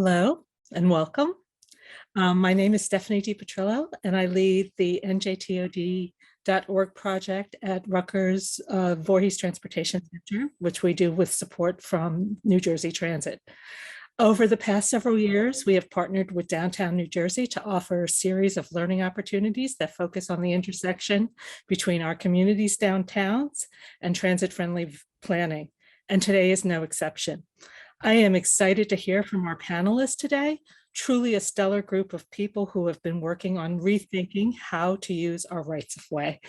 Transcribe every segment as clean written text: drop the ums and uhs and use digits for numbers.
Hello and welcome. My name is Stephanie DiPetrillo, and I lead the njtod.org project at Rutgers Voorhees Transportation Center, which we do with support from New Jersey Transit. Over the past several years, we have partnered with downtown New Jersey to offer a series of learning opportunities that focus on the intersection between our community's downtowns and transit-friendly planning, and today is no exception. I am excited to hear from our panelists today, truly a stellar group of people who have been working on rethinking how to use our rights of way.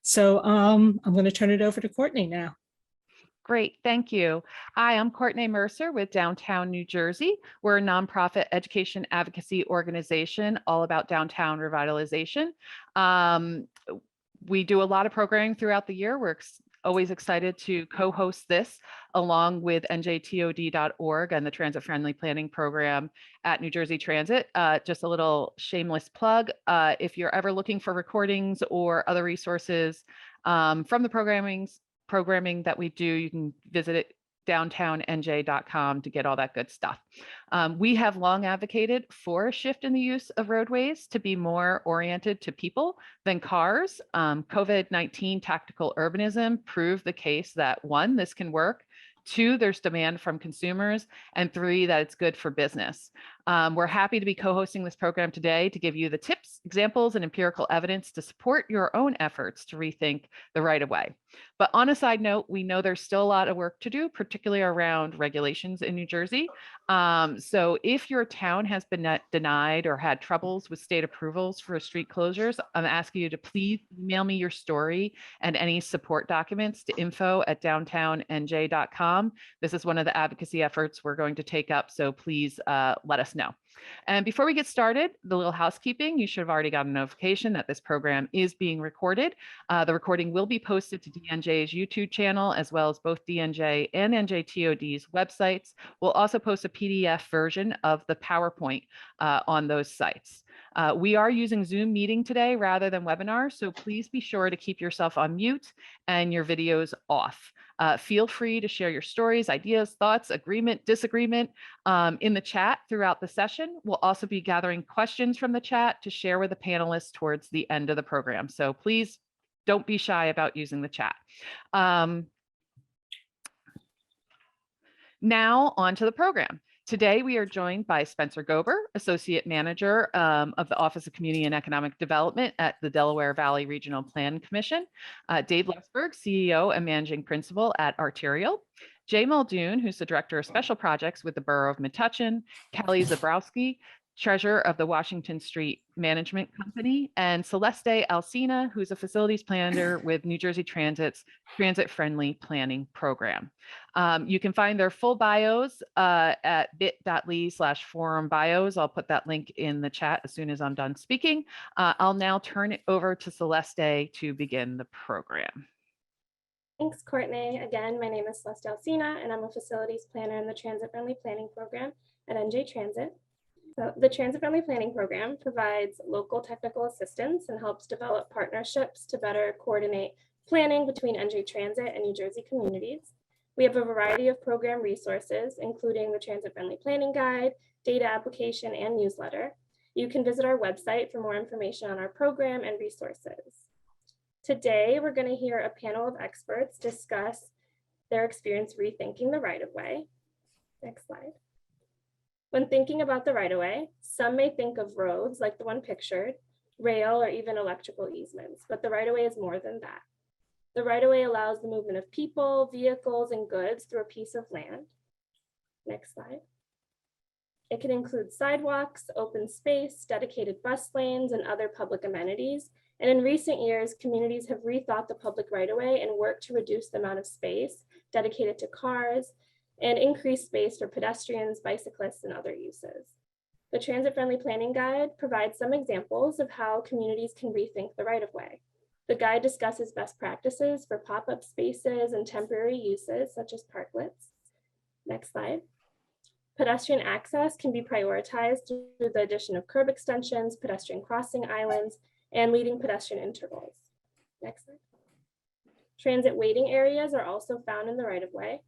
So I'm going to turn it over to Courtney now. Great, thank you. Hi, I'm Courtney Mercer with Downtown New Jersey. We're a nonprofit education advocacy organization all about downtown revitalization. We do a lot of programming throughout the year. We're always excited to co-host this along with njtod.org and the Transit Friendly Planning Program at New Jersey Transit. Just a little shameless plug. If you're ever looking for recordings or other resources from the programming that we do, you can visit it downtownnj.com to get all that good stuff. We have long advocated for a shift in the use of roadways to be more oriented to people than cars. COVID-19 tactical urbanism proved the case that 1, this can work, 2, there's demand from consumers, and 3, that it's good for business. We're happy to be co-hosting this program today to give you the tips, examples, and empirical evidence to support your own efforts to rethink the right of way. But on a side note, we know there's still a lot of work to do, particularly around regulations in New Jersey. So if your town has been denied or had troubles with state approvals for street closures, I'm asking you to please email me your story and any support documents to info@downtownnj.com. This is one of the advocacy efforts we're going to take up, so please let us know. And before we get started, the little housekeeping, you should have already got a notification that this program is being recorded. The recording will be posted to DNJ's YouTube channel, as well as both DNJ and NJTOD's websites. We'll also post a PDF version of the PowerPoint on those sites. We are using Zoom meeting today rather than webinar, so please be sure to keep yourself on mute and your videos off. Feel free to share your stories, ideas, thoughts, agreement, disagreement in the chat throughout the session. We'll also be gathering questions from the chat to share with the panelists towards the end of the program. So please don't be shy about using the chat. Now on to the program. Today, we are joined by Spencer Gober, Associate Manager of the Office of Community and Economic Development at the Delaware Valley Regional Plan Commission, Dave Lesberg, CEO and Managing Principal at Arterial, Jay Muldoon, who's the Director of Special Projects with the Borough of Metuchen, Kelly Zabrowski, Treasurer of the Washington Street Management Company, and Celeste Alcina, who's a facilities planner with New Jersey Transit's Transit Friendly Planning Program. You can find their full bios at bit.ly/forum bios. I'll put that link in the chat as soon as I'm done speaking. I'll now turn it over to Celeste to begin the program. Thanks, Courtney. Again, my name is Celeste Alcina, and I'm a facilities planner in the Transit Friendly Planning Program at NJ Transit. So the Transit Friendly Planning Program provides local technical assistance and helps develop partnerships to better coordinate planning between NJ Transit and New Jersey communities. We have a variety of program resources, including the Transit Friendly Planning Guide, data application, and newsletter. You can visit our website for more information on our program and resources. Today, we're going to hear a panel of experts discuss their experience rethinking the right-of-way. Next slide. When thinking about the right-of-way, some may think of roads like the one pictured, rail, or even electrical easements, but the right-of-way is more than that. The right-of-way allows the movement of people, vehicles, and goods through a piece of land. Next slide. It can include sidewalks, open space, dedicated bus lanes, and other public amenities. And in recent years, communities have rethought the public right-of-way and worked to reduce the amount of space dedicated to cars and increase space for pedestrians, bicyclists, and other uses. The Transit Friendly Planning Guide provides some examples of how communities can rethink the right-of-way. The guide discusses best practices for pop-up spaces and temporary uses, such as parklets. Next slide. Pedestrian access can be prioritized through the addition of curb extensions, pedestrian crossing islands, and leading pedestrian intervals. Next slide. Transit waiting areas are also found in the right-of-way.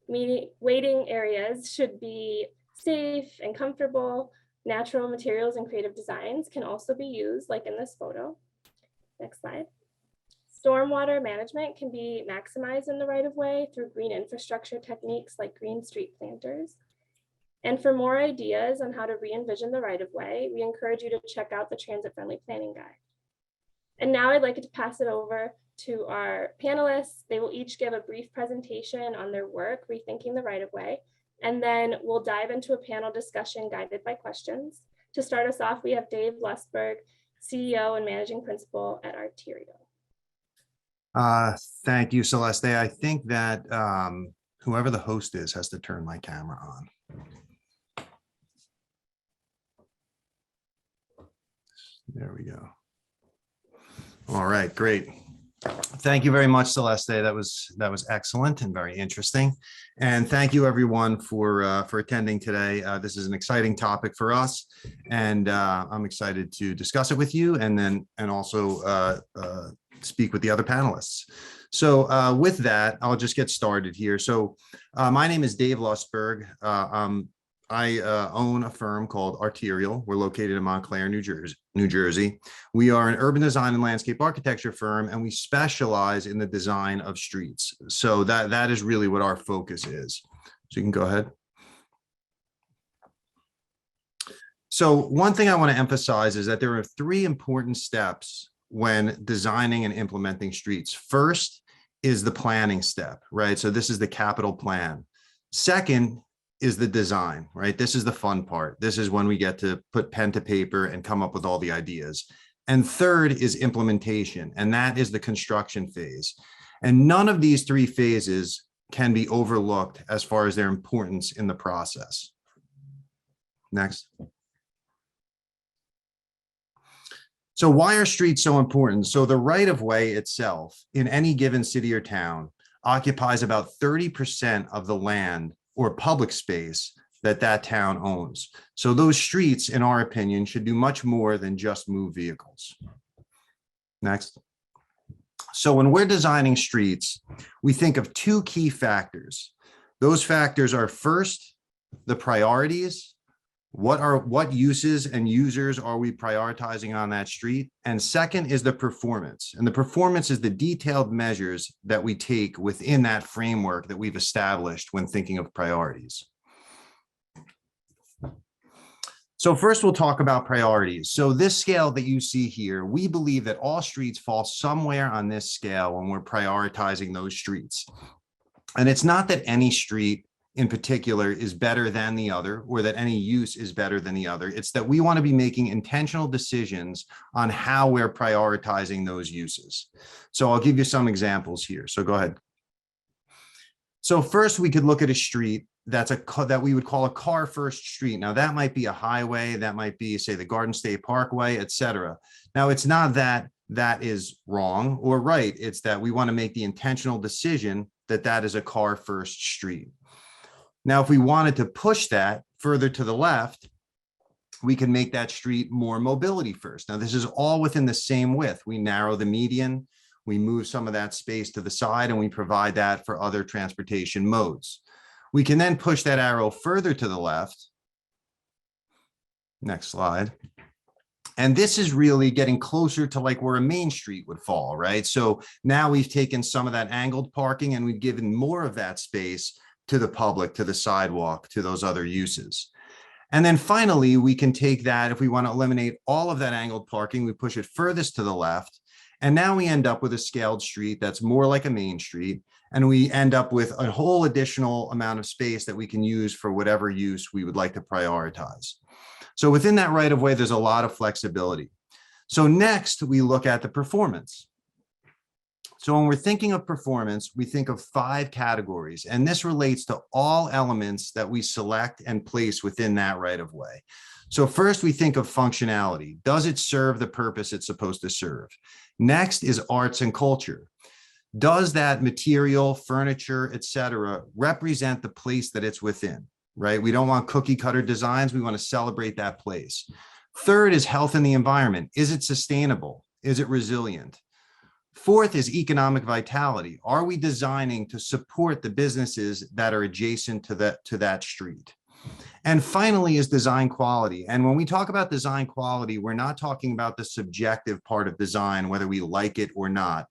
Waiting areas should be Safe and comfortable, natural materials and creative designs can also be used, like in this photo. Next slide. Stormwater management can be maximized in the right-of-way through green infrastructure techniques like green street planters. And for more ideas on how to re-envision the right-of-way, we encourage you to check out the Transit-Friendly Planning Guide. And now I'd like to pass it over to our panelists. They will each give a brief presentation on their work, Rethinking the Right-of-Way, and then we'll dive into a panel discussion guided by questions. To start us off, we have Dave Lustberg, CEO and Managing Principal at Arterial. Thank you, Celeste. I think that whoever the host is has to turn my camera on. There we go. All right, great. Thank you very much, Celeste. That was excellent and very interesting. And thank you everyone for attending today. This is an exciting topic for us, and I'm excited to discuss it with you and also speak with the other panelists. So with that, I'll just get started here. So my name is Dave Lustberg. I own a firm called Arterial. We're located in Montclair, New Jersey. We are an urban design and landscape architecture firm, and we specialize in the design of streets. So that is really what our focus is. So you can go ahead. So one thing I want to emphasize is that there are 3 important steps when designing and implementing streets. First is the planning step, right? So this is the capital plan. Second is the design, right? This is the fun part. This is when we get to put pen to paper and come up with all the ideas. And third is implementation, and that is the construction phase. And none of these 3 phases can be overlooked as far as their importance in the process. Next. So why are streets so important? So the right-of-way itself in any given city or town occupies about 30% of the land or public space that town owns. So those streets, in our opinion, should do much more than just move vehicles. Next. So when we're designing streets, we think of 2 key factors. Those factors are first, the priorities. What uses and users are we prioritizing on that street? And second is the performance. And the performance is the detailed measures that we take within that framework that we've established when thinking of priorities. So first we'll talk about priorities. So this scale that you see here, we believe that all streets fall somewhere on this scale when we're prioritizing those streets. And it's not that any street in particular is better than the other, or that any use is better than the other. It's that we want to be making intentional decisions on how we're prioritizing those uses. So I'll give you some examples here. So go ahead. So first we could look at a street that we would call a car first street. Now that might be a highway, that might be, say, the Garden State Parkway, etc. Now it's not that that is wrong or right. It's that we want to make the intentional decision that that is a car first street. Now, if we wanted to push that further to the left, we can make that street more mobility first. Now, this is all within the same width. We narrow the median, we move some of that space to the side, and we provide that for other transportation modes. We can then push that arrow further to the left. Next slide. And this is really getting closer to like where a main street would fall, right? So now we've taken some of that angled parking and we've given more of that space to the public, to the sidewalk, to those other uses. And then finally, we can take that, if we want to eliminate all of that angled parking, we push it furthest to the left. And now we end up with a scaled street that's more like a main street. And we end up with a whole additional amount of space that we can use for whatever use we would like to prioritize. So within that right of way, there's a lot of flexibility. So next, we look at the performance. So when we're thinking of performance, we think of 5 categories, and this relates to all elements that we select and place within that right of way. So first we think of functionality. Does it serve the purpose it's supposed to serve? Next is arts and culture. Does that material, furniture, etc., represent the place that it's within, right? We don't want cookie cutter designs. We want to celebrate that place. Third is health and the environment. Is it sustainable? Is it resilient? Fourth is economic vitality. Are we designing to support the businesses that are adjacent to that street? And finally is design quality. And when we talk about design quality, we're not talking about the subjective part of design, whether we like it or not.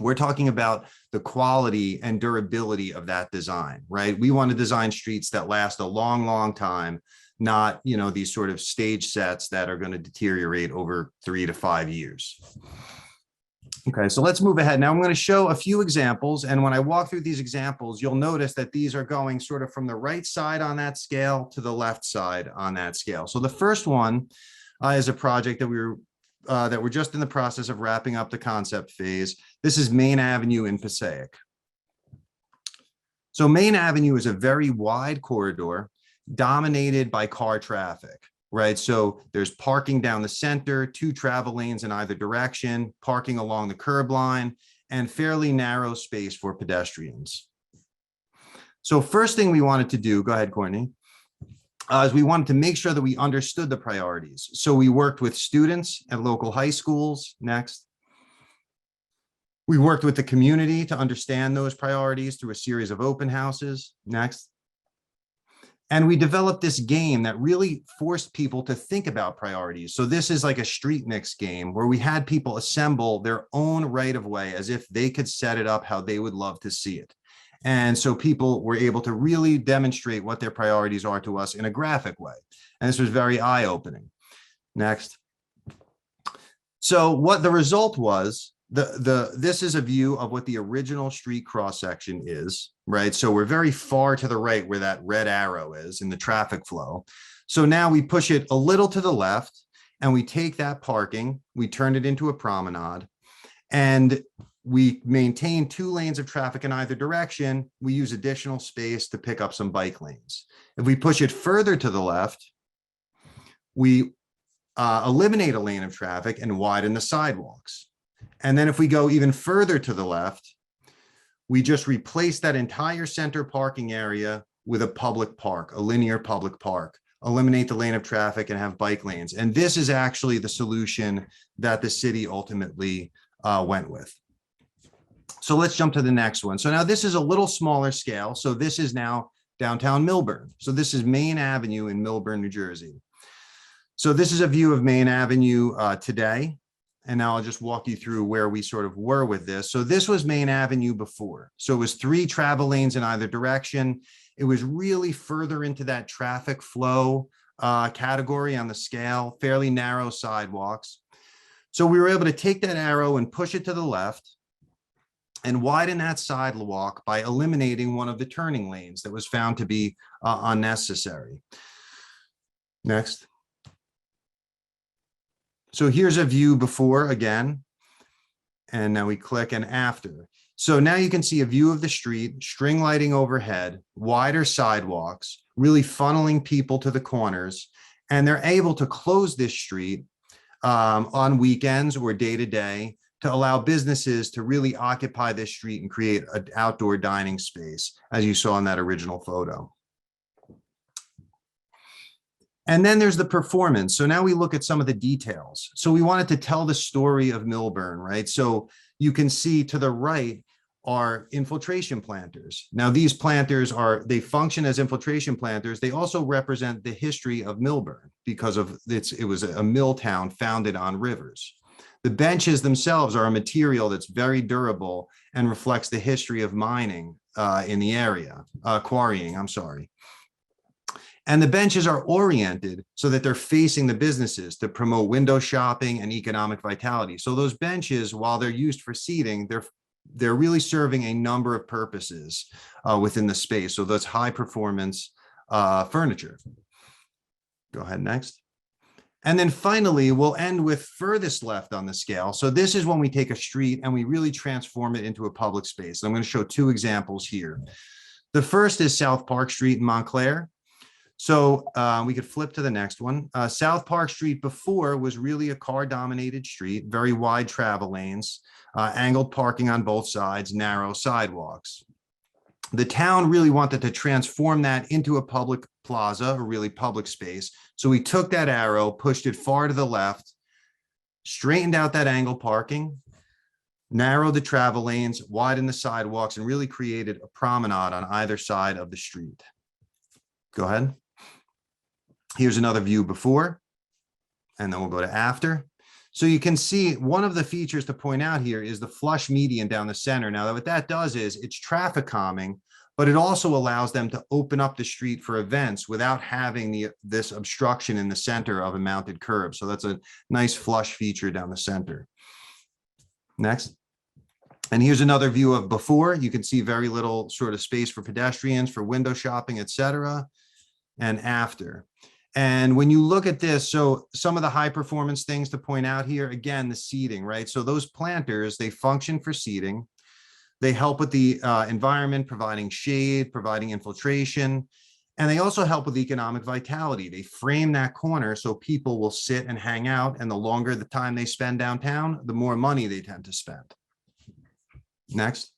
We're talking about the quality and durability of that design, right? We want to design streets that last a long, long time, not, you know, these sort of stage sets that are going to deteriorate over 3 to 5 years. Okay, so let's move ahead. Now I'm going to show a few examples. And when I walk through these examples, you'll notice that these are going sort of from the right side on that scale to the left side on that scale. So the first one is a project that we're just in the process of wrapping up the concept phase. This is Main Avenue in Passaic. So Main Avenue is a very wide corridor dominated by car traffic. Right, so there's parking down the center, 2 travel lanes in either direction, parking along the curb line, and fairly narrow space for pedestrians. So first thing we wanted to do, go ahead, Courtney, is we wanted to make sure that we understood the priorities. So we worked with students at local high schools. Next. We worked with the community to understand those priorities through a series of open houses. Next. And we developed this game that really forced people to think about priorities. So this is like a street mix game where we had people assemble their own right of way as if they could set it up how they would love to see it. And so people were able to really demonstrate what their priorities are to us in a graphic way. And this was very eye-opening. Next. So what the result was, this is a view of what the original street cross section is, right? So we're very far to the right where that red arrow is in the traffic flow. So now we push it a little to the left and we take that parking, we turn it into a promenade, and we maintain 2 lanes of traffic in either direction. We use additional space to pick up some bike lanes. If we push it further to the left, we eliminate a lane of traffic and widen the sidewalks. And then if we go even further to the left, we just replace that entire center parking area with a public park, a linear public park, eliminate the lane of traffic and have bike lanes. And this is actually the solution that the city ultimately went with. So let's jump to the next one. So now this is a little smaller scale. So this is now downtown Millburn. So this is Main Avenue in Millburn, New Jersey. So this is a view of Main Avenue today. And now I'll just walk you through where we sort of were with this. So this was Main Avenue before. So it was 3 travel lanes in either direction. It was really further into that traffic flow category on the scale, fairly narrow sidewalks. So we were able to take that arrow and push it to the left and widen that sidewalk by eliminating one of the turning lanes that was found to be unnecessary. Next. So here's a view before again, and now we click and after. So now you can see a view of the street, string lighting overhead, wider sidewalks, really funneling people to the corners, and they're able to close this street on weekends or day to day to allow businesses to really occupy this street and create an outdoor dining space, as you saw in that original photo. And then there's the performance. So now we look at some of the details. So we wanted to tell the story of Millburn, right? So you can see to the right are infiltration planters. Now these planters they function as infiltration planters. They also represent the history of Millburn because of it was a mill town founded on rivers. The benches themselves are a material that's very durable and reflects the history of mining in the area, quarrying, I'm sorry. And the benches are oriented so that they're facing the businesses to promote window shopping and economic vitality. So those benches, while they're used for seating, they're really serving a number of purposes within the space. So that's high performance furniture. Go ahead, next. And then finally, we'll end with furthest left on the scale. So this is when we take a street and we really transform it into a public space. I'm going to show 2 examples here. The first is South Park Street in Montclair. So we could flip to the next one. South Park Street before was really a car-dominated street, very wide travel lanes, angled parking on both sides, narrow sidewalks. The town really wanted to transform that into a public plaza, a really public space. So we took that arrow, pushed it far to the left, straightened out that angled parking, narrowed the travel lanes, widened the sidewalks, and really created a promenade on either side of the street. Go ahead. Here's another view before, and then we'll go to after. So you can see one of the features to point out here is the flush median down the center. Now, what that does is it's traffic calming, but it also allows them to open up the street for events without having this obstruction in the center of a mounted curb. So that's a nice flush feature down the center. Next. And here's another view of before. You can see very little sort of space for pedestrians, for window shopping, etc. And after. And when you look at this, so some of the high performance things to point out here, again, the seating, right? So those planters, they function for seating. They help with the environment, providing shade, providing infiltration, and they also help with economic vitality. They frame that corner so people will sit and hang out, and the longer the time they spend downtown, the more money they tend to spend. Next.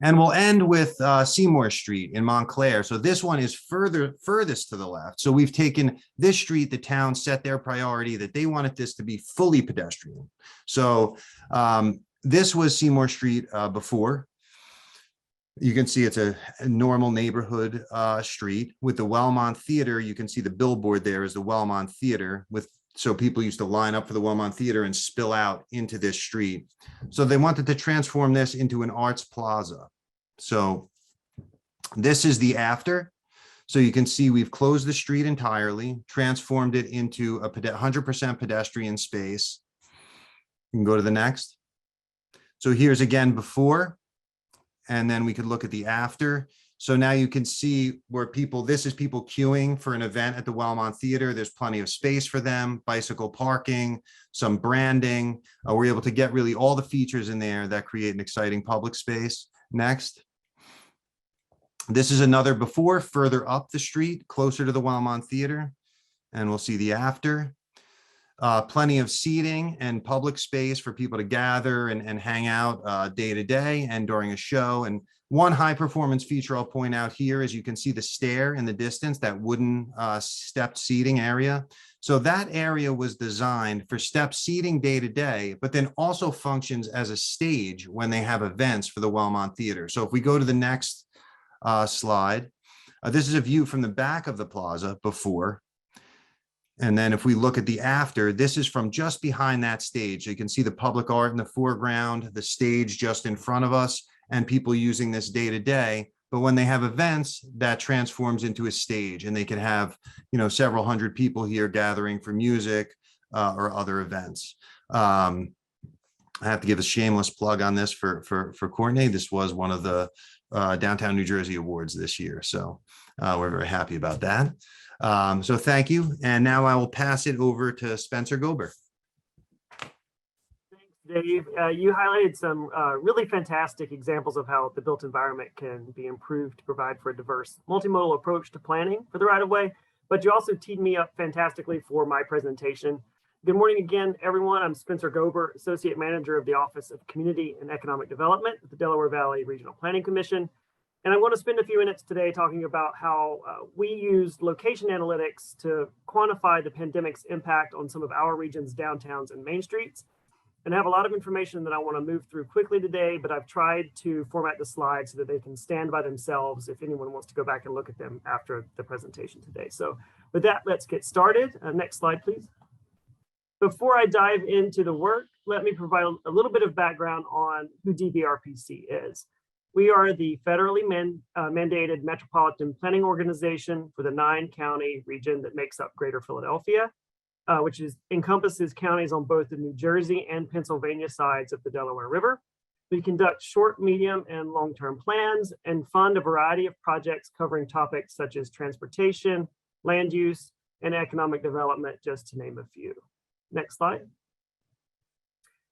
And we'll end with Seymour Street in Montclair. So this one is furthest to the left. So we've taken this street, the town set their priority that they wanted this to be fully pedestrian. So this was Seymour Street before. You can see it's a normal neighborhood street. With the Wellmont Theater, you can see the billboard there is the Wellmont Theater. So people used to line up for the Wellmont Theater and spill out into this street. So they wanted to transform this into an arts plaza. So this is the after. So you can see we've closed the street entirely, transformed it into a 100% pedestrian space. You can go to the next. So here's again before, and then we could look at the after. So now you can see where people, this is people queuing for an event at the Wellmont Theater. There's plenty of space for them, bicycle parking, some branding. We're able to get really all the features in there that create an exciting public space. Next. This is another before, further up the street, closer to the Wellmont Theater. And we'll see the after. Plenty of seating and public space for people to gather and hang out day to day and during a show. And one high performance feature I'll point out here is you can see the stair in the distance, that wooden stepped seating area. So that area was designed for step seating day to day, but then also functions as a stage when they have events for the Wellmont Theater. So if we go to the next slide, this is a view from the back of the plaza before. And then if we look at the after, this is from just behind that stage. You can see the public art in the foreground, the stage just in front of us, and people using this day to day. But when they have events, that transforms into a stage, and they can have, several hundred people here gathering for music or other events. I have to give a shameless plug on this for Courtney. This was one of the Downtown New Jersey Awards this year. So we're very happy about that. So thank you. And now I will pass it over to Spencer Gober. Thanks, Dave. You highlighted some really fantastic examples of how the built environment can be improved to provide for a diverse multimodal approach to planning for the right-of-way, but you also teed me up fantastically for my presentation. Good morning again, everyone. I'm Spencer Gober, Associate Manager of the Office of Community and Economic Development at the Delaware Valley Regional Planning Commission. And I'm going to spend a few minutes today talking about how we used location analytics to quantify the pandemic's impact on some of our region's downtowns and main streets. And I have a lot of information that I want to move through quickly today, but I've tried to format the slides so that they can stand by themselves if anyone wants to go back and look at them after the presentation today. So with that, let's get started. Next slide, please. Before I dive into the work, let me provide a little bit of background on who DVRPC is. We are the federally mandated metropolitan planning organization for the 9-county region that makes up Greater Philadelphia, which encompasses counties on both the New Jersey and Pennsylvania sides of the Delaware River. We conduct short, medium, and long-term plans and fund a variety of projects covering topics such as transportation, land use, and economic development, just to name a few. Next slide.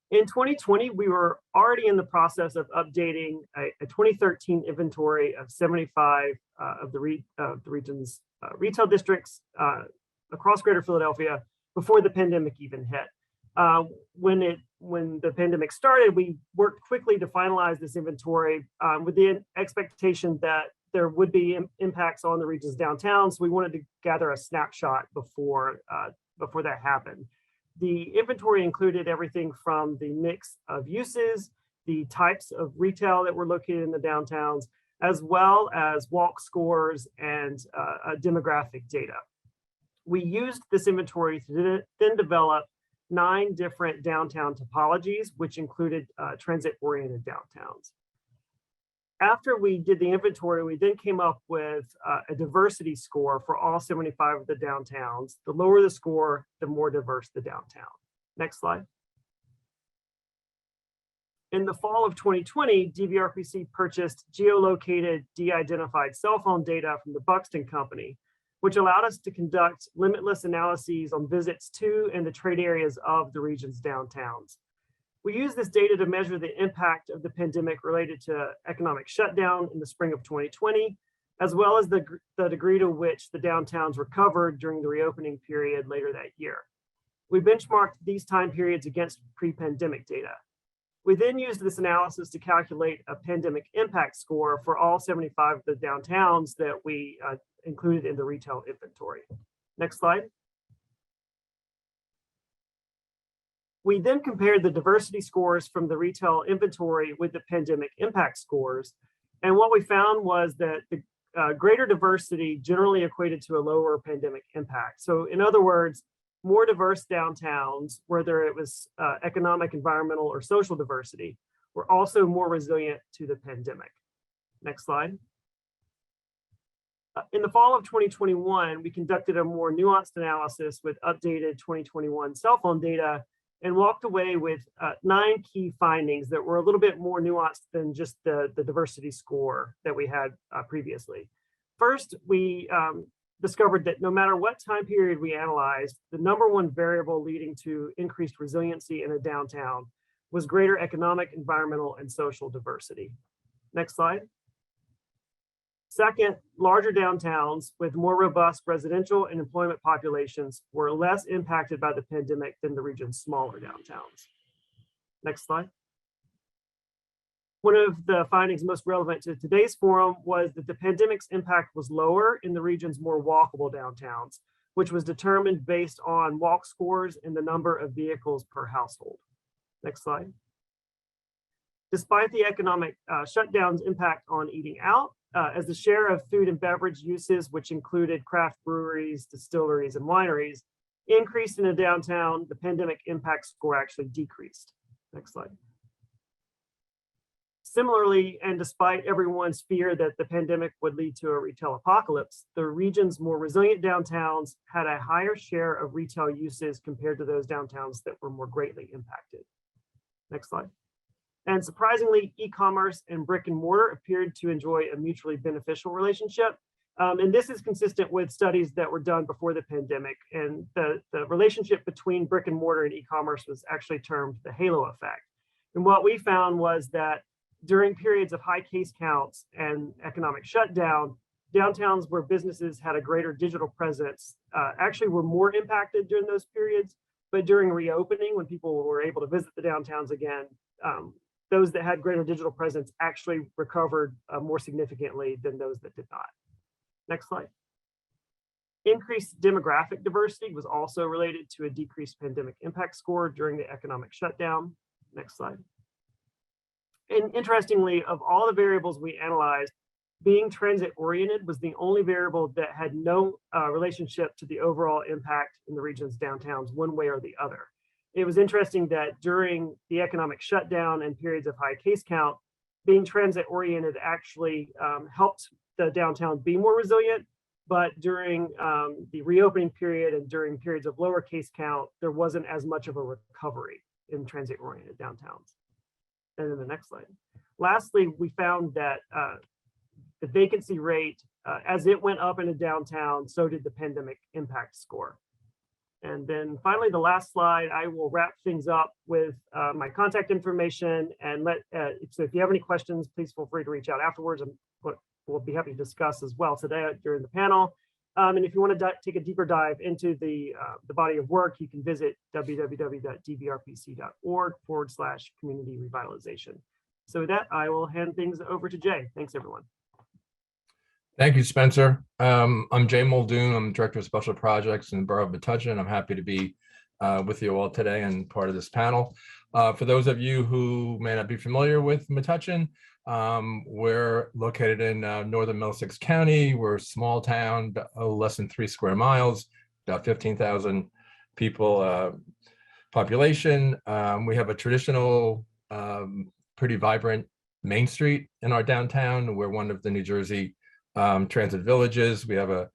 In 2020, we were already in the process of updating a 2013 inventory of 75 of the region's retail districts across Greater Philadelphia before the pandemic even hit. When the pandemic started, we worked quickly to finalize this inventory with the expectation that there would be impacts on the region's downtown. So we wanted to gather a snapshot before that happened. The inventory included everything from the mix of uses, the types of retail that were located in the downtowns, as well as walk scores and demographic data. We used this inventory to then develop 9 different downtown topologies, which included transit-oriented downtowns. After we did the inventory, we then came up with a diversity score for all 75 of the downtowns. The lower the score, the more diverse the downtown. Next slide. In the fall of 2020, DVRPC purchased geolocated, de-identified cell phone data from the Buxton Company, which allowed us to conduct limitless analyses on visits to and the trade areas of the region's downtowns. We use this data to measure the impact of the pandemic related to economic shutdown in the spring of 2020, as well as the degree to which the downtowns recovered during the reopening period later that year. We benchmarked these time periods against pre-pandemic data. We then used this analysis to calculate a pandemic impact score for all 75 of the downtowns that we included in the retail inventory. Next slide. We then compared the diversity scores from the retail inventory with the pandemic impact scores. And what we found was that the greater diversity generally equated to a lower pandemic impact. So in other words, more diverse downtowns, whether it was economic, environmental, or social diversity, were also more resilient to the pandemic. Next slide. In the fall of 2021, we conducted a more nuanced analysis with updated 2021 cell phone data and walked away with 9 key findings that were a little bit more nuanced than just the diversity score that we had previously. First, we discovered that no matter what time period we analyzed, the #1 variable leading to increased resiliency in a downtown was greater economic, environmental, and social diversity. Next slide. Second, larger downtowns with more robust residential and employment populations were less impacted by the pandemic than the region's smaller downtowns. Next slide. One of the findings most relevant to today's forum was that the pandemic's impact was lower in the region's more walkable downtowns, which was determined based on walk scores and the number of vehicles per household. Next slide. Despite the economic shutdown's impact on eating out, as the share of food and beverage uses, which included craft breweries, distilleries, and wineries, increased in a downtown, the pandemic impact score actually decreased. Next slide. Similarly, and despite everyone's fear that the pandemic would lead to a retail apocalypse, the region's more resilient downtowns had a higher share of retail uses compared to those downtowns that were more greatly impacted. Next slide. And surprisingly, e-commerce and brick and mortar appeared to enjoy a mutually beneficial relationship. And this is consistent with studies that were done before the pandemic. And the relationship between brick and mortar and e-commerce was actually termed the halo effect. And what we found was that during periods of high case counts and economic shutdown, downtowns where businesses had a greater digital presence actually were more impacted during those periods. But during reopening, when people were able to visit the downtowns again, those that had greater digital presence actually recovered more significantly than those that did not. Next slide. Increased demographic diversity was also related to a decreased pandemic impact score during the economic shutdown. Next slide. And interestingly, of all the variables we analyzed, being transit oriented was the only variable that had no relationship to the overall impact in the region's downtowns one way or the other. It was interesting that during the economic shutdown and periods of high case count, being transit oriented actually helped the downtown be more resilient. But during the reopening period and during periods of lower case count, there wasn't as much of a recovery in transit oriented downtowns. And then the next slide. Lastly, we found that the vacancy rate, as it went up in a downtown, so did the pandemic impact score. And then finally, the last slide, I will wrap things up with my contact information and so if you have any questions, please feel free to reach out afterwards. We'll be happy to discuss as well today during the panel. And if you want to take a deeper dive into the body of work, you can visit www.dvrpc.org/community revitalization. So with that, I will hand things over to Jay. Thanks, everyone. Thank you, Spencer. I'm Jay Muldoon. I'm Director of Special Projects in the Borough of Metuchen. I'm happy to be with you all today and part of this panel. For those of you who may not be familiar with Metuchen, we're located in northern Middlesex County. We're a small town, less than 3 square miles, about 15,000 people population. We have a traditional, pretty vibrant Main Street in our downtown. We're one of the New Jersey transit villages. We have a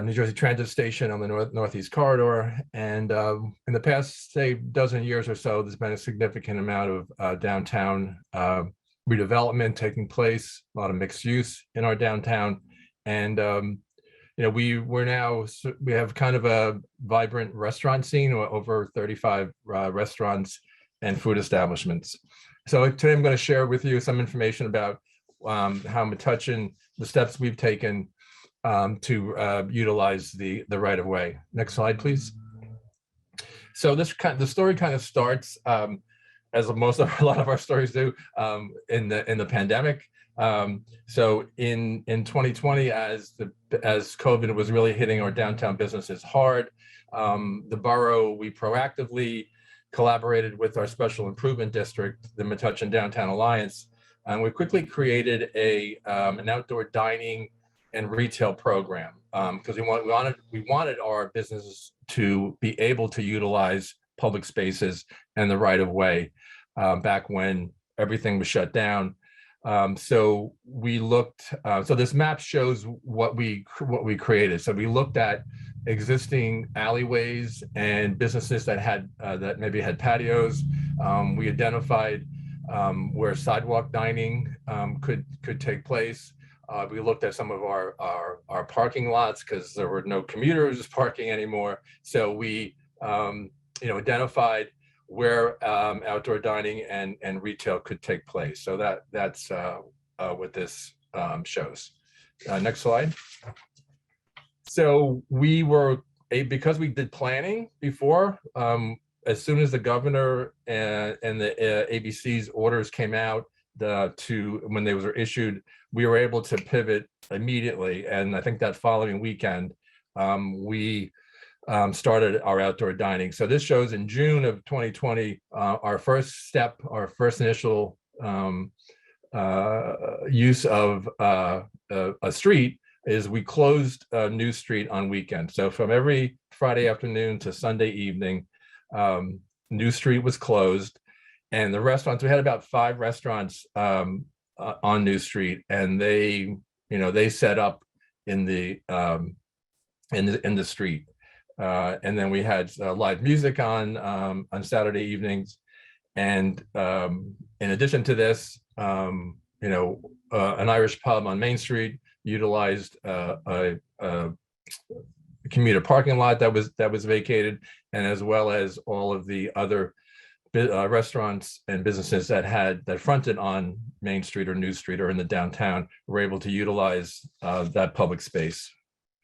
New Jersey Transit Station on the Northeast Corridor. And in the past, say, dozen years or so, there's been a significant amount of downtown redevelopment taking place, a lot of mixed use in our downtown. And we have kind of a vibrant restaurant scene, over 35 restaurants and food establishments. So today I'm going to share with you some information about how Metuchen, the steps we've taken to utilize the right of way. Next slide, please. So the story kind of starts, as a lot of our stories do, in the pandemic. So in 2020, as COVID was really hitting our downtown businesses hard, the borough, we proactively collaborated with our special improvement district, the Metuchen Downtown Alliance, and we quickly created an outdoor dining and retail program, because we wanted our businesses to be able to utilize public spaces and the right of way back when everything was shut down. So we looked. So this map shows what we created. So we looked at existing alleyways and businesses that maybe had patios. We identified where sidewalk dining could take place. We looked at some of our parking lots because there were no commuters parking anymore. So we identified where outdoor dining and retail could take place. So that's what this shows. Next slide. So because we did planning before, as soon as the governor and the ABC's orders came out when they were issued, we were able to pivot immediately. And I think that following weekend, we started our outdoor dining. So this shows in June of 2020, our first initial use of a street is we closed New Street on weekends. So from every Friday afternoon to Sunday evening, New Street was closed. And the restaurants, we had about 5 restaurants on New Street, and they set up in the street. And then we had live music on Saturday evenings. And in addition to this, an Irish pub on Main Street utilized a commuter parking lot that was vacated, and as well as all of the other restaurants and businesses that fronted on Main Street or New Street or in the downtown were able to utilize that public space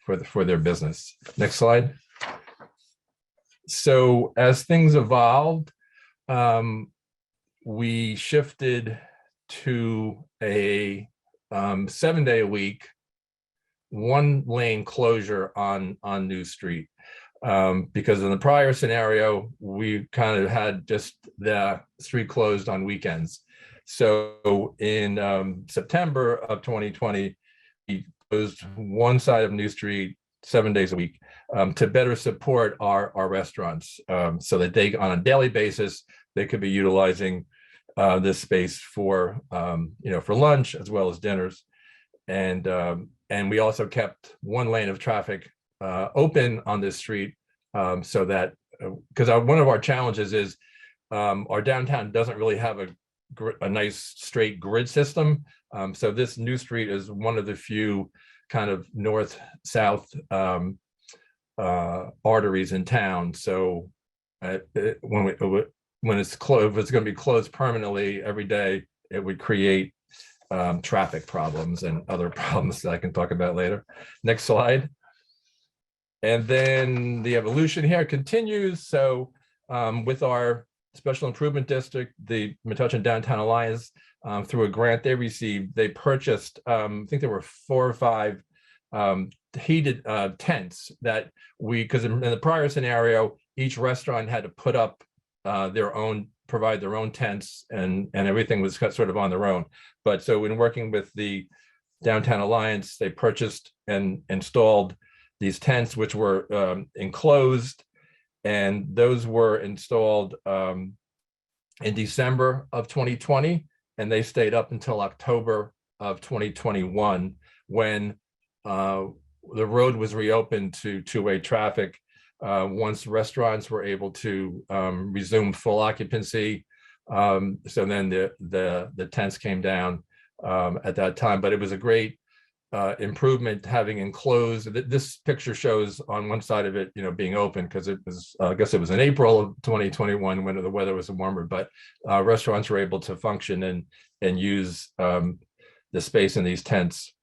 for their business. Next slide. So as things evolved, we shifted to a 7-day-a-week, 1-lane closure on New Street. Because in the prior scenario, we kind of had just the street closed on weekends. So in September of 2020, we closed one side of New Street 7 days a week to better support our restaurants, so that they, on a daily basis, they could be utilizing this space for lunch as well as dinners. And we also kept 1 lane of traffic open on this street, so that, because one of our challenges is our downtown doesn't really have a nice straight grid system. So this New Street is one of the few kind of north-south arteries in town. So when it's closed, if it's going to be closed permanently every day, it would create traffic problems and other problems that I can talk about later. Next slide. And then the evolution here continues. So with our special improvement district, the Metuchen Downtown Alliance, through a grant they received, they purchased, I think there were 4 or 5 heated tents that because in the prior scenario, each restaurant had to put up provide their own tents, and everything was sort of on their own. But so in working with the Downtown Alliance, they purchased and installed these tents, which were enclosed, and those were installed in December of 2020, and they stayed up until October of 2021, when the road was reopened to two-way traffic. Once restaurants were able to resume full occupancy, so then the tents came down at that time. But it was a great improvement having enclosed. This picture shows on one side of it, being open, because it was, I guess it was in April of 2021 when the weather was warmer, but restaurants were able to function and use the space in these tents,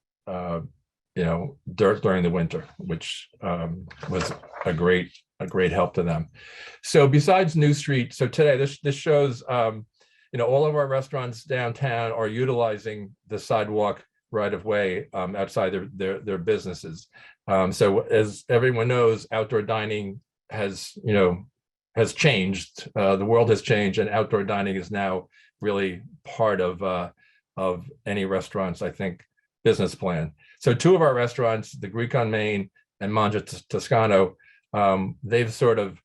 during the winter, which was a great help to them. So besides New Street, so today this shows, all of our restaurants downtown are utilizing the sidewalk right of way outside their businesses. So as everyone knows, outdoor dining has changed. The world has changed, and outdoor dining is now really part of any restaurant's, I think, business plan. So two of our restaurants, the Greek on Main and Mangia Toscano, they've sort of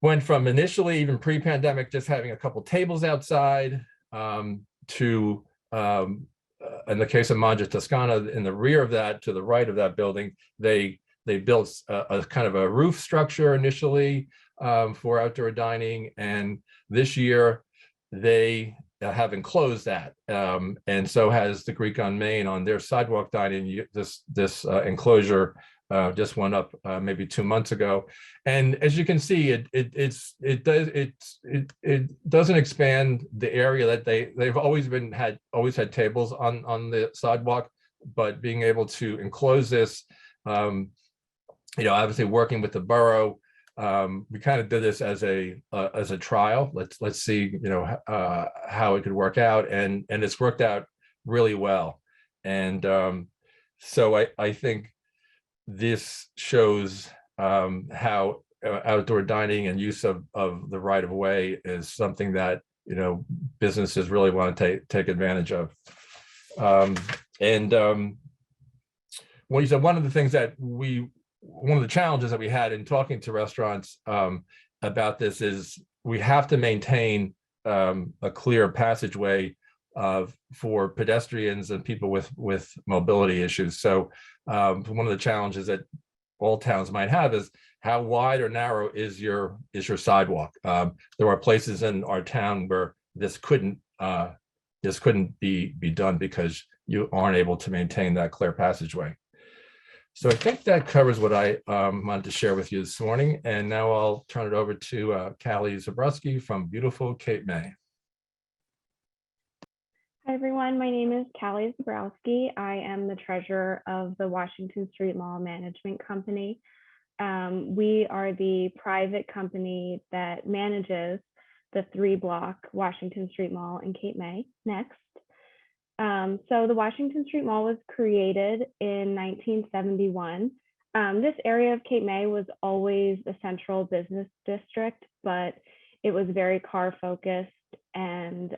went from initially, even pre-pandemic, just having a couple tables outside, to in the case of Mangia Toscana, in the rear of that, to the right of that building, they built a kind of a roof structure initially for outdoor dining, and this year they have enclosed that, and so has the Greek on Main on their sidewalk dining. This enclosure just went up maybe 2 months ago, and as you can see, it doesn't expand the area that they've always had tables on the sidewalk, but being able to enclose this, obviously working with the borough, we kind of did this as a trial. Let's see, how it could work out, and it's worked out really well, and so I think this shows how outdoor dining and use of the right of way is something that businesses really want to take advantage of. Well, you said one of the challenges that we had in talking to restaurants about this is we have to maintain a clear passageway for pedestrians and people with mobility issues. So one of the challenges that all towns might have is how wide or narrow is your sidewalk. There are places in our town where this couldn't be done because you aren't able to maintain that clear passageway. So I think that covers what I wanted to share with you this morning. And now I'll turn it over to Callie Zabrowski from beautiful Cape May. Hi, everyone. My name is Callie Zabrowski. I am the treasurer of the Washington Street Mall Management Company. We are the private company that manages the 3-block Washington Street Mall in Cape May next. So the Washington Street Mall was created in 1971. This area of Cape May was always a central business district, but it was very car focused, and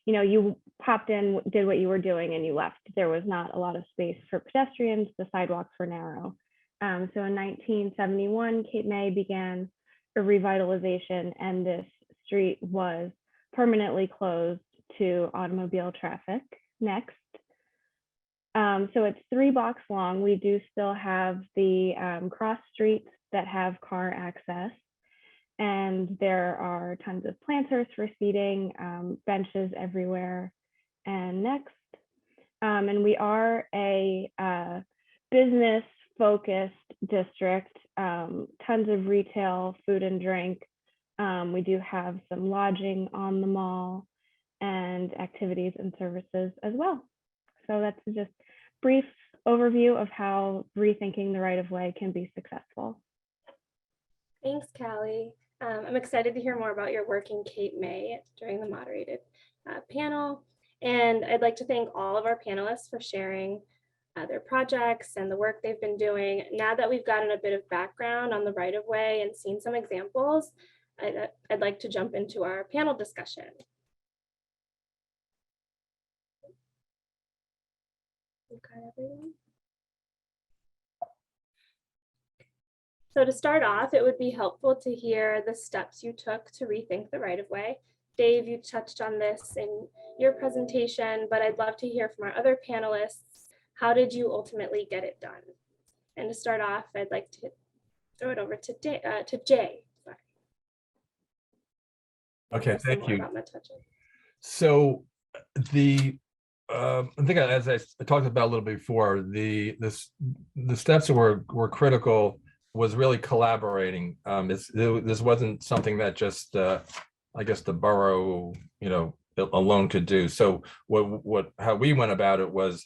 you popped in, did what you were doing, and you left. There was not a lot of space for pedestrians. The sidewalks were narrow. So in 1971, Cape May began a revitalization, and this street was permanently closed to automobile traffic next. So it's 3 blocks long. We do still have the cross streets that have car access, and there are tons of planters for seating, benches everywhere. And next, and we are a business focused district, tons of retail, food and drink. We do have some lodging on the mall and activities and services as well. So that's just a brief overview of how rethinking the right of way can be successful. Thanks, Callie. I'm excited to hear more about your work in Cape May during the moderated panel. And I'd like to thank all of our panelists for sharing their projects and the work they've been doing. Now that we've gotten a bit of background on the right of way and seen some examples, I'd like to jump into our panel discussion. Okay, everyone. So to start off, it would be helpful to hear the steps you took to rethink the right-of-way. Dave, you touched on this in your presentation, but I'd love to hear from our other panelists. How did you ultimately get it done? And to start off, I'd like to throw it over to Jay. Sorry. Okay, thank you. About Metuchen. So I think as I talked about a little bit before, the steps that were critical was really collaborating. This wasn't something that just I guess the borough, alone could do. So how we went about it was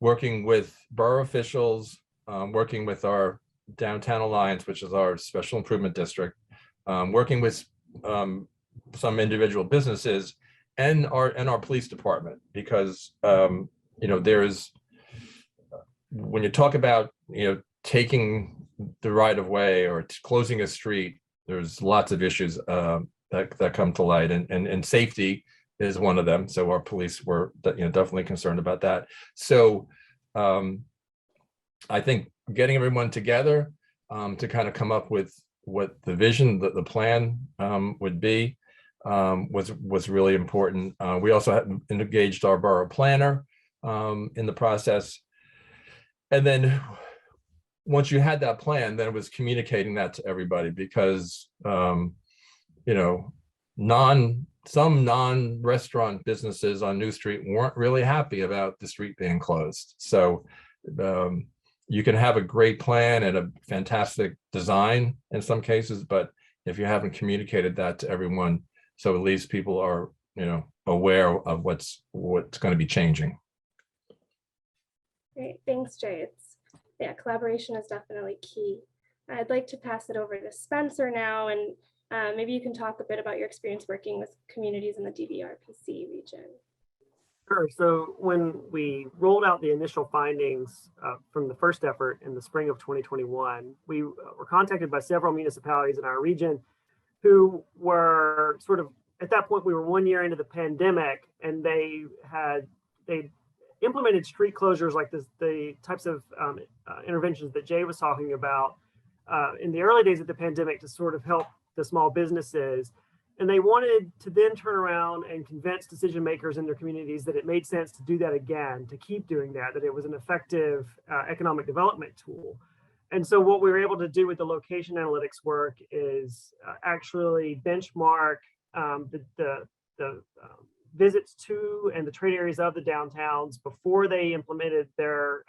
working with borough officials, working with our Downtown Alliance, which is our special improvement district, working with some individual businesses, and our police department, because there's, when you talk about taking the right of way or closing a street, there's lots of issues that come to light, and safety is one of them. So our police were definitely concerned about that. So I think getting everyone together to kind of come up with what the vision, the plan would be, was really important. We also engaged our borough planner in the process. And then once you had that plan, then it was communicating that to everybody, because some non-restaurant businesses on New Street weren't really happy about the street being closed. So you can have a great plan and a fantastic design in some cases, but if you haven't communicated that to everyone, so at least people are aware of what's going to be changing. Great, thanks, Jay. Collaboration is definitely key. I'd like to pass it over to Spencer now, and maybe you can talk a bit about your experience working with communities in the DVRPC region. Sure. So when we rolled out the initial findings from the first effort in the spring of 2021, we were contacted by several municipalities in our region who were sort of, at that point, we were 1 year into the pandemic, and they implemented street closures like this, the types of interventions that Jay was talking about in the early days of the pandemic to sort of help the small businesses. And they wanted to then turn around and convince decision makers in their communities that it made sense to do that again, to keep doing that it was an effective economic development tool. And so what we were able to do with the location analytics work is actually benchmark the visits to and the trade areas of the downtowns before they implemented their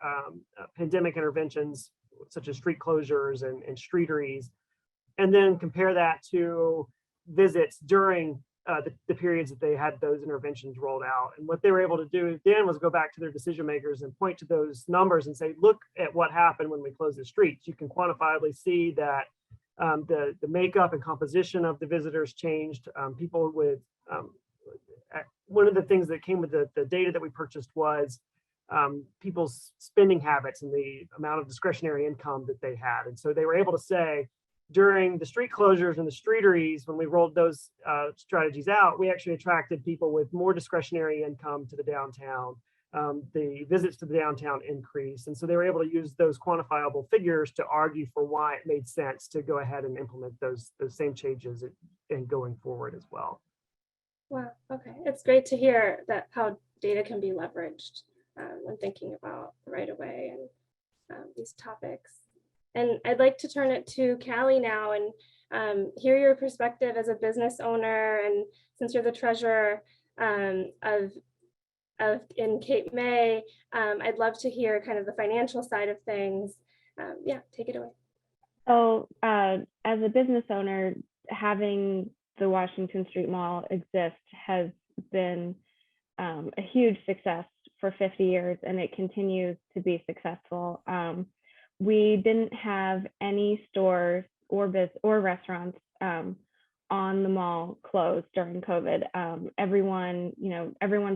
pandemic interventions, such as street closures and streeteries, and then compare that to visits during the periods that they had those interventions rolled out. And what they were able to do then was go back to their decision makers and point to those numbers and say, look at what happened when we closed the streets. You can quantifiably see that the makeup and composition of the visitors changed. People with one of the things that came with the data that we purchased was people's spending habits and the amount of discretionary income that they had. And so they were able to say, during the street closures and the streeteries, when we rolled those strategies out, we actually attracted people with more discretionary income to the downtown. The visits to the downtown increased. And so they were able to use those quantifiable figures to argue for why it made sense to go ahead and implement those same changes and going forward as well. Wow, okay. It's great to hear that how data can be leveraged when thinking about the right of way and these topics. And I'd like to turn it to Callie now and hear your perspective as a business owner. And since you're the treasurer of in Cape May, I'd love to hear kind of the financial side of things. Yeah, take it away. So as a business owner, having the Washington Street Mall exist has been a huge success for 50 years, and it continues to be successful. We didn't have any stores or restaurants on the mall closed during COVID. Everyone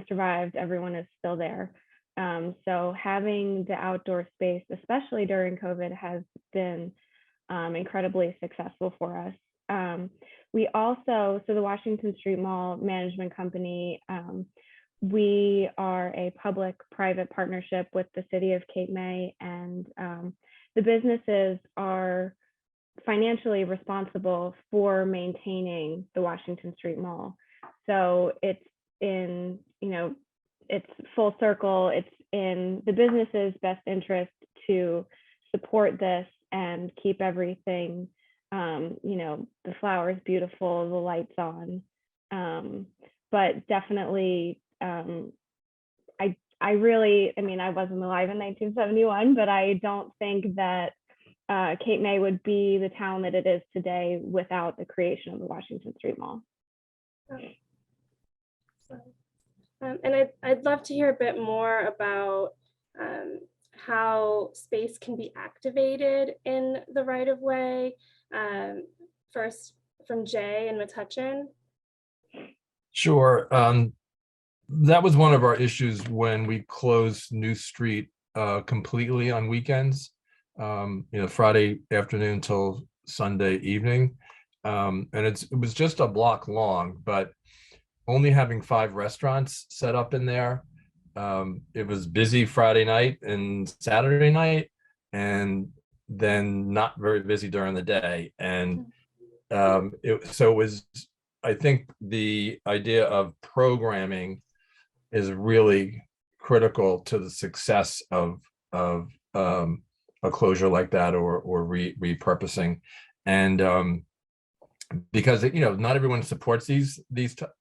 survived. Everyone is still there. So having the outdoor space, especially during COVID, has been incredibly successful for us. We also, so the Washington Street Mall Management Company, we are a public-private partnership with the city of Cape May, and the businesses are financially responsible for maintaining the Washington Street Mall. So it's in, it's full circle. It's in the business's best interest to support this and keep everything, the flowers beautiful, the lights on. But definitely, I wasn't alive in 1971, but I don't think that Cape May would be the town that it is today without the creation of the Washington Street Mall. And I'd love to hear a bit more about how space can be activated in the right-of-way. First from Jay and Metuchen. Sure. That was one of our issues when we closed New Street completely on weekends, Friday afternoon till Sunday evening. And it was just a block long, but only having 5 restaurants set up in there. It was busy Friday night and Saturday night, and then not very busy during the day. And it was, I think the idea of programming is really critical to the success of a closure like that, or repurposing. And because not everyone supports these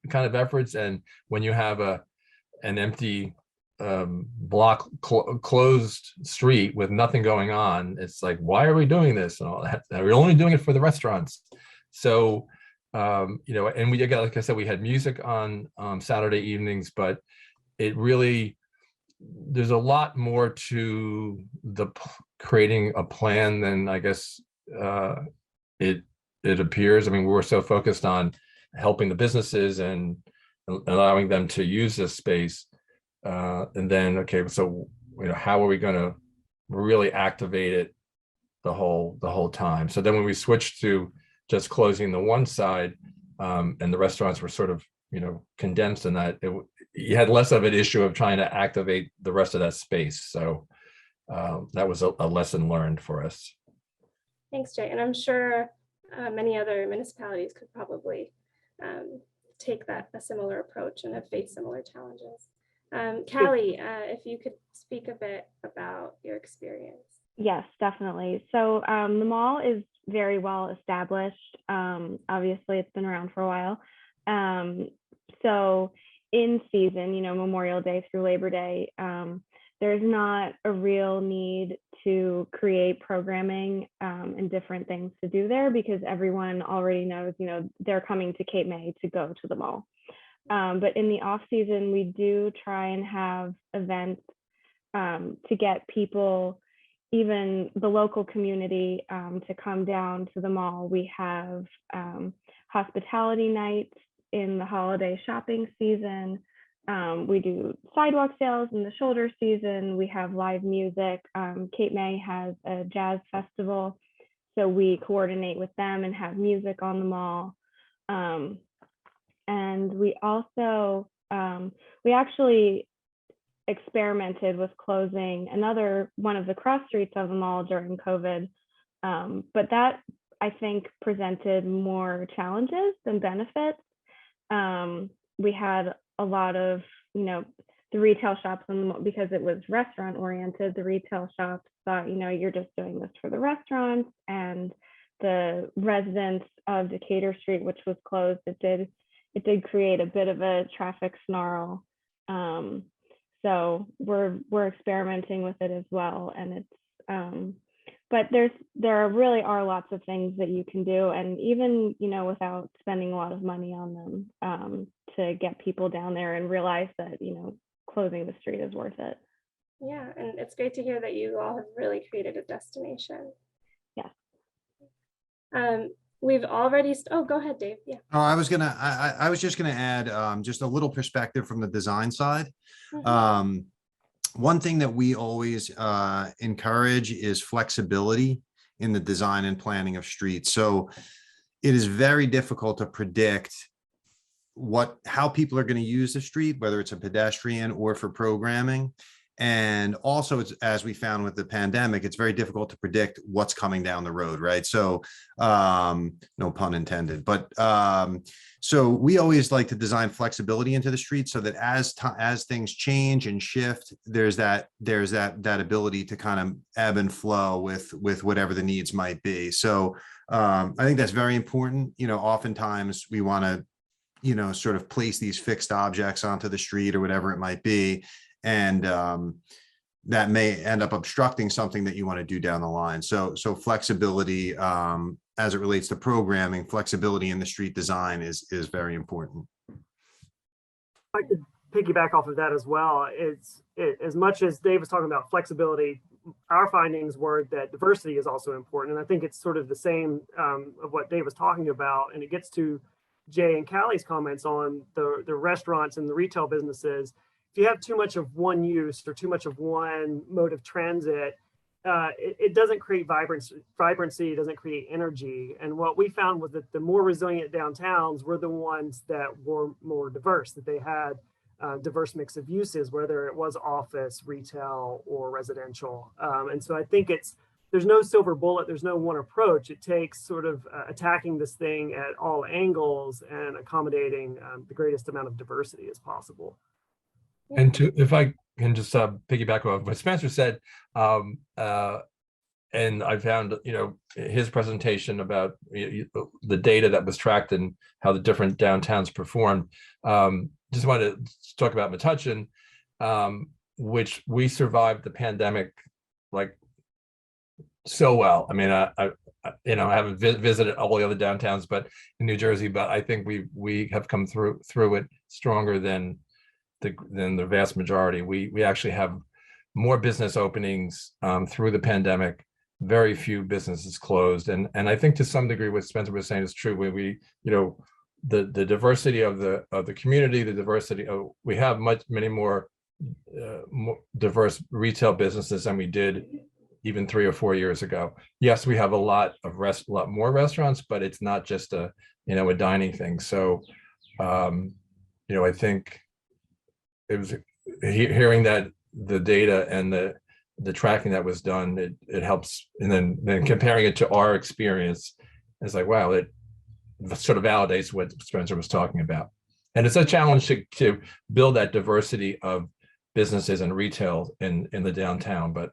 kind of efforts, and when you have an empty block closed street with nothing going on, it's like, why are we doing this and all that? And we're only doing it for the restaurants. So and we got, like I said, we had music on Saturday evenings, but it really, there's a lot more to the creating a plan than I guess it appears. I mean, we were so focused on helping the businesses and allowing them to use this space, and then okay, so how are we going to really activate it the whole time? So then when we switched to just closing the one side, and the restaurants were sort of condensed in that, you had less of an issue of trying to activate the rest of that space. So that was a lesson learned for us. Thanks, Jay. And I'm sure many other municipalities could probably take a similar approach and have faced similar challenges. Callie, if you could speak a bit about your experience. Yes, definitely. So the mall is very well established. Obviously, it's been around for a while. So in season, Memorial Day through Labor Day, there's not a real need to create programming and different things to do there, because everyone already knows, they're coming to Cape May to go to the mall. But in the off season, we do try and have events to get people, even the local community, to come down to the mall. We have hospitality nights in the holiday shopping season. We do sidewalk sales in the shoulder season. We have live music. Cape May has a jazz festival, so we coordinate with them and have music on the mall. And we also, we actually experimented with closing another one of the cross streets of the mall during COVID, but that I think presented more challenges than benefits. We had a lot of, the retail shops, because it was restaurant oriented, the retail shops thought, you're just doing this for the restaurants, and the residents of Decatur Street, which was closed, it did create a bit of a traffic snarl. So we're experimenting with it as well, and it's but there really are lots of things that you can do, and even without spending a lot of money on them, to get people down there and realize that closing the street is worth it. Yeah, and it's great to hear that you all have really created a destination. Yeah. We've already, oh, go ahead, Dave. Yeah. Oh, I was just gonna add just a little perspective from the design side. Mhm. One thing that we always encourage is flexibility in the design and planning of streets. So it is very difficult to predict how people are going to use the street, whether it's a pedestrian or for programming. And also, it's, as we found with the pandemic, it's very difficult to predict what's coming down the road, right? So no pun intended, but so we always like to design flexibility into the street so that as things change and shift, there's that ability to kind of ebb and flow with whatever the needs might be. So I think that's very important. Oftentimes we want to, sort of place these fixed objects onto the street or whatever it might be. And that may end up obstructing something that you want to do down the line. So flexibility, as it relates to programming, flexibility in the street design is very important. I could piggyback off of that as well. It's as much as Dave was talking about flexibility, our findings were that diversity is also important. And I think it's sort of the same of what Dave was talking about. And it gets to Jay and Callie's comments on the restaurants and the retail businesses. If you have too much of one use or too much of one mode of transit, it doesn't create vibrancy, it doesn't create energy. And what we found was that the more resilient downtowns were the ones that were more diverse, that they had diverse mix of uses, whether it was office, retail, or residential. And so I think there's no silver bullet, there's no one approach. It takes sort of attacking this thing at all angles and accommodating the greatest amount of diversity as possible. And if I can just piggyback off what Spencer said, and I found, his presentation about the data that was tracked and how the different downtowns performed. Just wanted to talk about Metuchen, which we survived the pandemic like so well. I mean, I haven't visited all the other downtowns, but in New Jersey, but I think we have come through it stronger than the vast majority. We actually have more business openings through the pandemic, very few businesses closed. And I think to some degree what Spencer was saying is true, where the diversity of the community, the diversity of, we have many more diverse retail businesses than we did even 3 or 4 years ago. Yes, we have a lot more restaurants, but it's not just a dining thing. So I think it was hearing that the data and the tracking that was done, it helps. And then comparing it to our experience, it's like, wow, it sort of validates what Spencer was talking about. And it's a challenge to build that diversity of businesses and retail in the downtown, but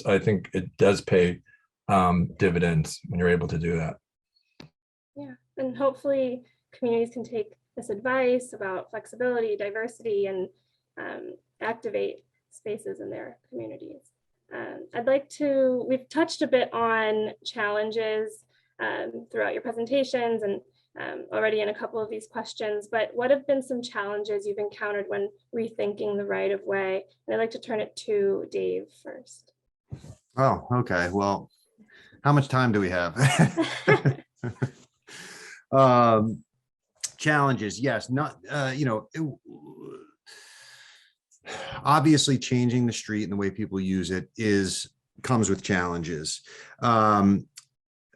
I think it does pay dividends when you're able to do that. Yeah, and hopefully communities can take this advice about flexibility, diversity, and activate spaces in their communities. We've touched a bit on challenges throughout your presentations and already in a couple of these questions, but what have been some challenges you've encountered when rethinking the right of way? And I'd like to turn it to Dave first. Oh, okay. Well, how much time do we have? Challenges, yes, obviously changing the street and the way people use it comes with challenges.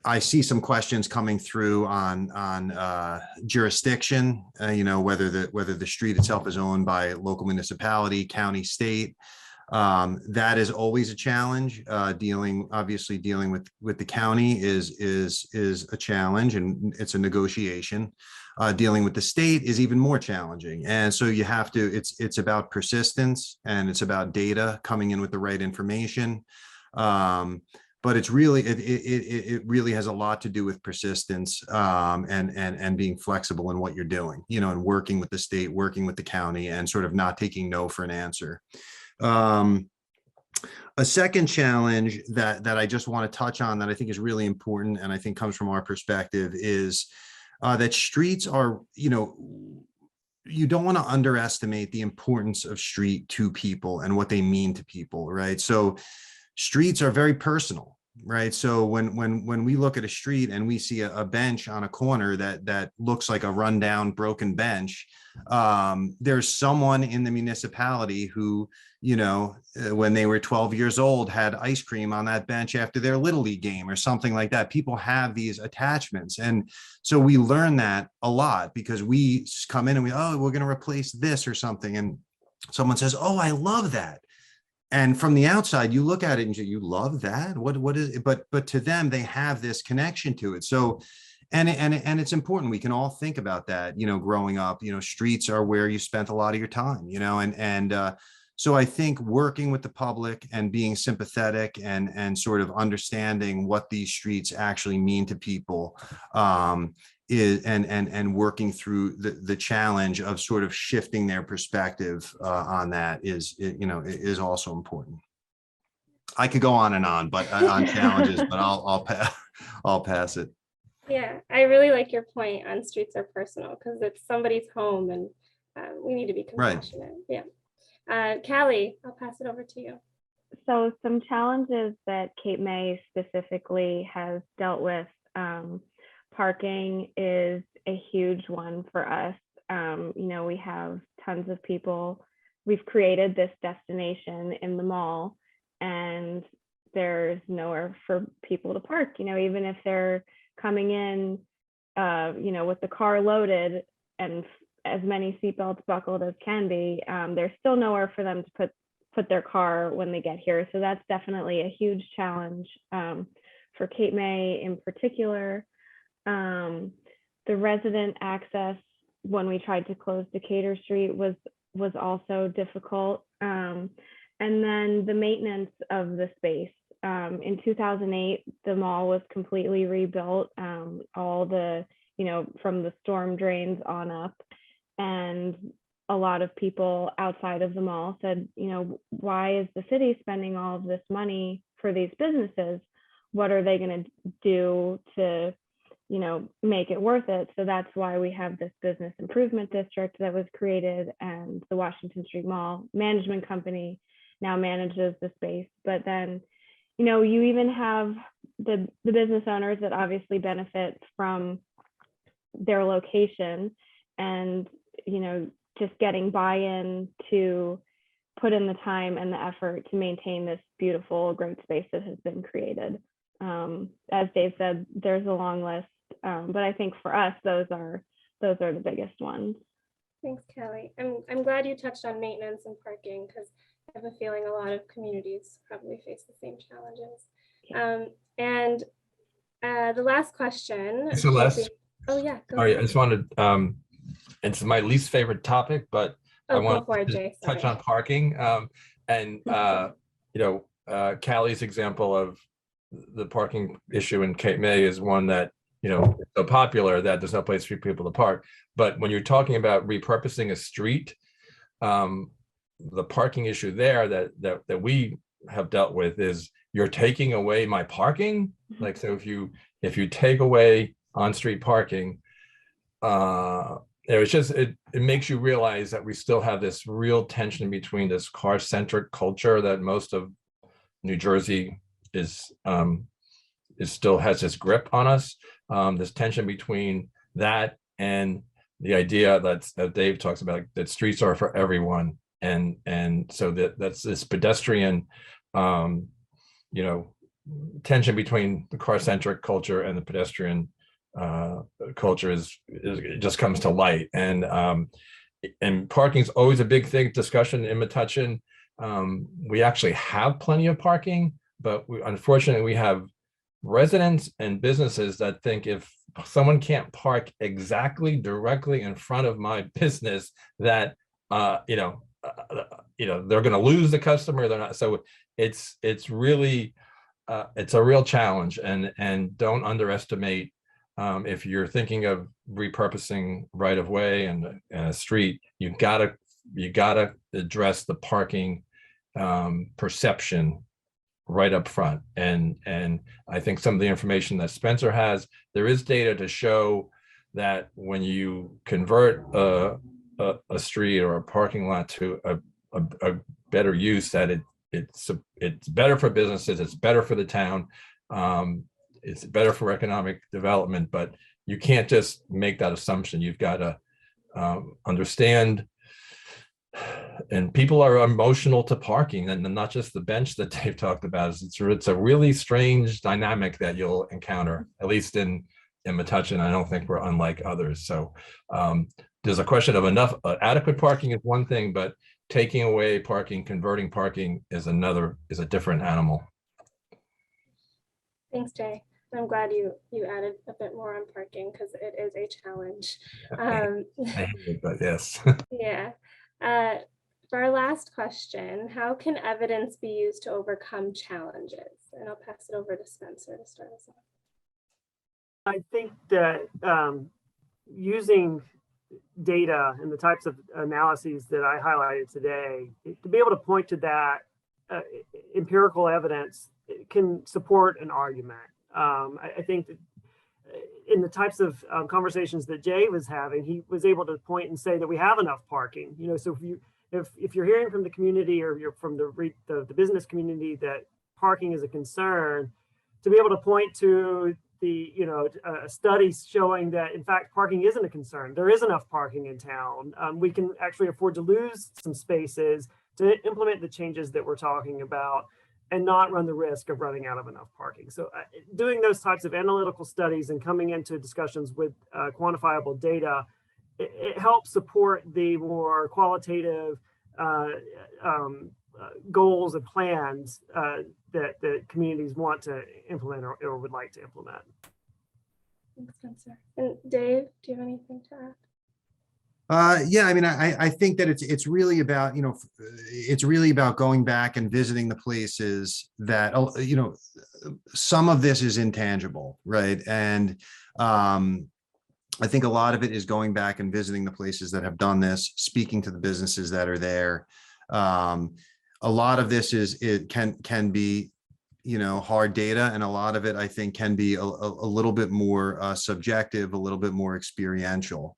I see some questions coming through on jurisdiction, whether the street itself is owned by local municipality, county, state. That is always a challenge. Dealing with the county is a challenge, and it's a negotiation. Dealing with the state is even more challenging. And so you have to, it's about persistence, and it's about data coming in with the right information. But it's really, it really has a lot to do with persistence and being flexible in what you're doing, and working with the state, working with the county, and sort of not taking no for an answer. A second challenge that I just want to touch on that I think is really important, and I think comes from our perspective, is that streets are, you don't want to underestimate the importance of street to people and what they mean to people, right? So streets are very personal. right? So when we look at a street and we see a bench on a corner that looks like a rundown, broken bench, there's someone in the municipality who, you know, when they were 12 years old, had ice cream on that bench after their Little League game or something like that. People have these attachments. And so we learn that a lot because we come in and we're going to replace this or something. And someone says, oh, I love that. And from the outside, you look at it and you love that. What is it? But to them, they have this connection to it. So, and it's important. We can all think about that, you know, growing up, you know, streets are where you spent a lot of your time, you know, so I think working with the public and being sympathetic and sort of understanding what these streets actually mean to people, is and working through the challenge of sort of shifting their perspective on that is also important. I could go on and on, but on challenges, but I'll pass it. Yeah, I really like your point on streets are personal because it's somebody's home and we need to be compassionate. Right. Yeah. Callie, I'll pass it over to you. So some challenges that Cape May specifically has dealt with, parking is a huge one for us. You know, we have tons of people. We've created this destination in the mall and there's nowhere for people to park, you know, even if they're coming in, you know, with the car loaded and as many seatbelts buckled as can be, there's still nowhere for them to put their car when they get here. So that's definitely a huge challenge for Cape May in particular. The resident access when we tried to close Decatur Street was also difficult. And then the maintenance of the space. In 2008, the mall was completely rebuilt, all the, you know, from the storm drains on up. And a lot of people outside of the mall said, you know, why is the city spending all of this money for these businesses? What are they going to do to, you know, make it worth it? So that's why we have this business improvement district that was created, and the Washington Street Mall Management Company now manages the space. But then, you know, you even have the business owners that obviously benefit from their location and, you know, just getting buy-in to put in the time and the effort to maintain this beautiful, great space that has been created. As Dave said, there's a long list, but I think for us, those are the biggest ones. Thanks, Kelly. I'm glad you touched on maintenance and parking because I have a feeling a lot of communities probably face the same challenges. Yeah. And the last question. Celeste. Oh yeah. Sorry, I just wanted. It's my least favorite topic, but I want to touch on parking. You know, Callie's example of the parking issue in Cape May is one that, you know, is so popular that there's no place for people to park. But when you're talking about repurposing a street, the parking issue there that we have dealt with is you're taking away my parking. Like, so if you take away on-street parking, it makes you realize that we still have this real tension between this car-centric culture that most of New Jersey is still has this grip on us. This tension between that and the idea that Dave talks about, that streets are for everyone, and so that's this pedestrian, you know, tension between the car-centric culture and the pedestrian culture it just comes to light. And parking is always a big discussion in Metuchen. We actually have plenty of parking, but unfortunately we have residents and businesses that think if someone can't park exactly directly in front of my business, that they're going to lose the customer. They're not. So it's really it's a real challenge, and don't underestimate. If you're thinking of repurposing right of way and a street, you gotta address the parking perception right up front. And I think some of the information that Spencer has, there is data to show that when you convert a street or a parking lot to a better use, that it's better for businesses, it's better for the town. It's better for economic development, but you can't just make that assumption. You've got to understand, and people are emotional to parking, and not just the bench that Dave talked about. It's a really strange dynamic that you'll encounter, at least in Metuchen. I don't think we're unlike others. So there's a question of enough adequate parking is one thing, but taking away parking, converting parking is a different animal. Thanks, Jay. I'm glad you added a bit more on parking because it is a challenge. I hate it, but yes. Yeah. For our last question, how can evidence be used to overcome challenges? And I'll pass it over to Spencer to start us off. I think that using data and the types of analyses that I highlighted today, to be able to point to that empirical evidence can support an argument. I think that in the types of conversations that Jay was having, he was able to point and say that we have enough parking. You know, so if you're hearing from the community or you're from the business community that parking is a concern, to be able to point to the studies showing that in fact parking isn't a concern. There is enough parking in town. We can actually afford to lose some spaces to implement the changes that we're talking about and not run the risk of running out of enough parking. So doing those types of analytical studies and coming into discussions with quantifiable data, it helps support the more qualitative goals and plans that the communities want to implement or would like to implement. Thanks, Spencer. And Dave, do you have anything to add? Yeah, I mean, I think that it's really about, it's really about going back and visiting the places that, some of this is intangible, right? And I think a lot of it is going back and visiting the places that have done this, speaking to the businesses that are there. A lot of this can be, hard data, and a lot of it I think can be a little bit more subjective, a little bit more experiential.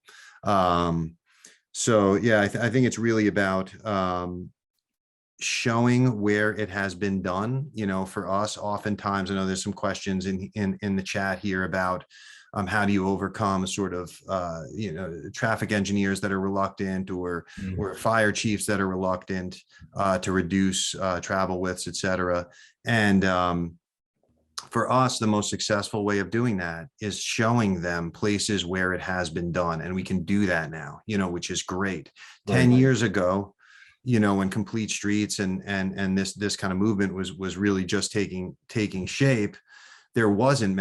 So yeah, I think it's really about showing where it has been done. For us, oftentimes, I know there's some questions in the chat here about how do you overcome sort of traffic engineers that are reluctant, or fire chiefs that are reluctant to reduce travel widths, et cetera. And for us, the most successful way of doing that is showing them places where it has been done. And we can do that now, which is great. 10 years ago, when Complete Streets and this kind of movement was really just taking shape, there wasn't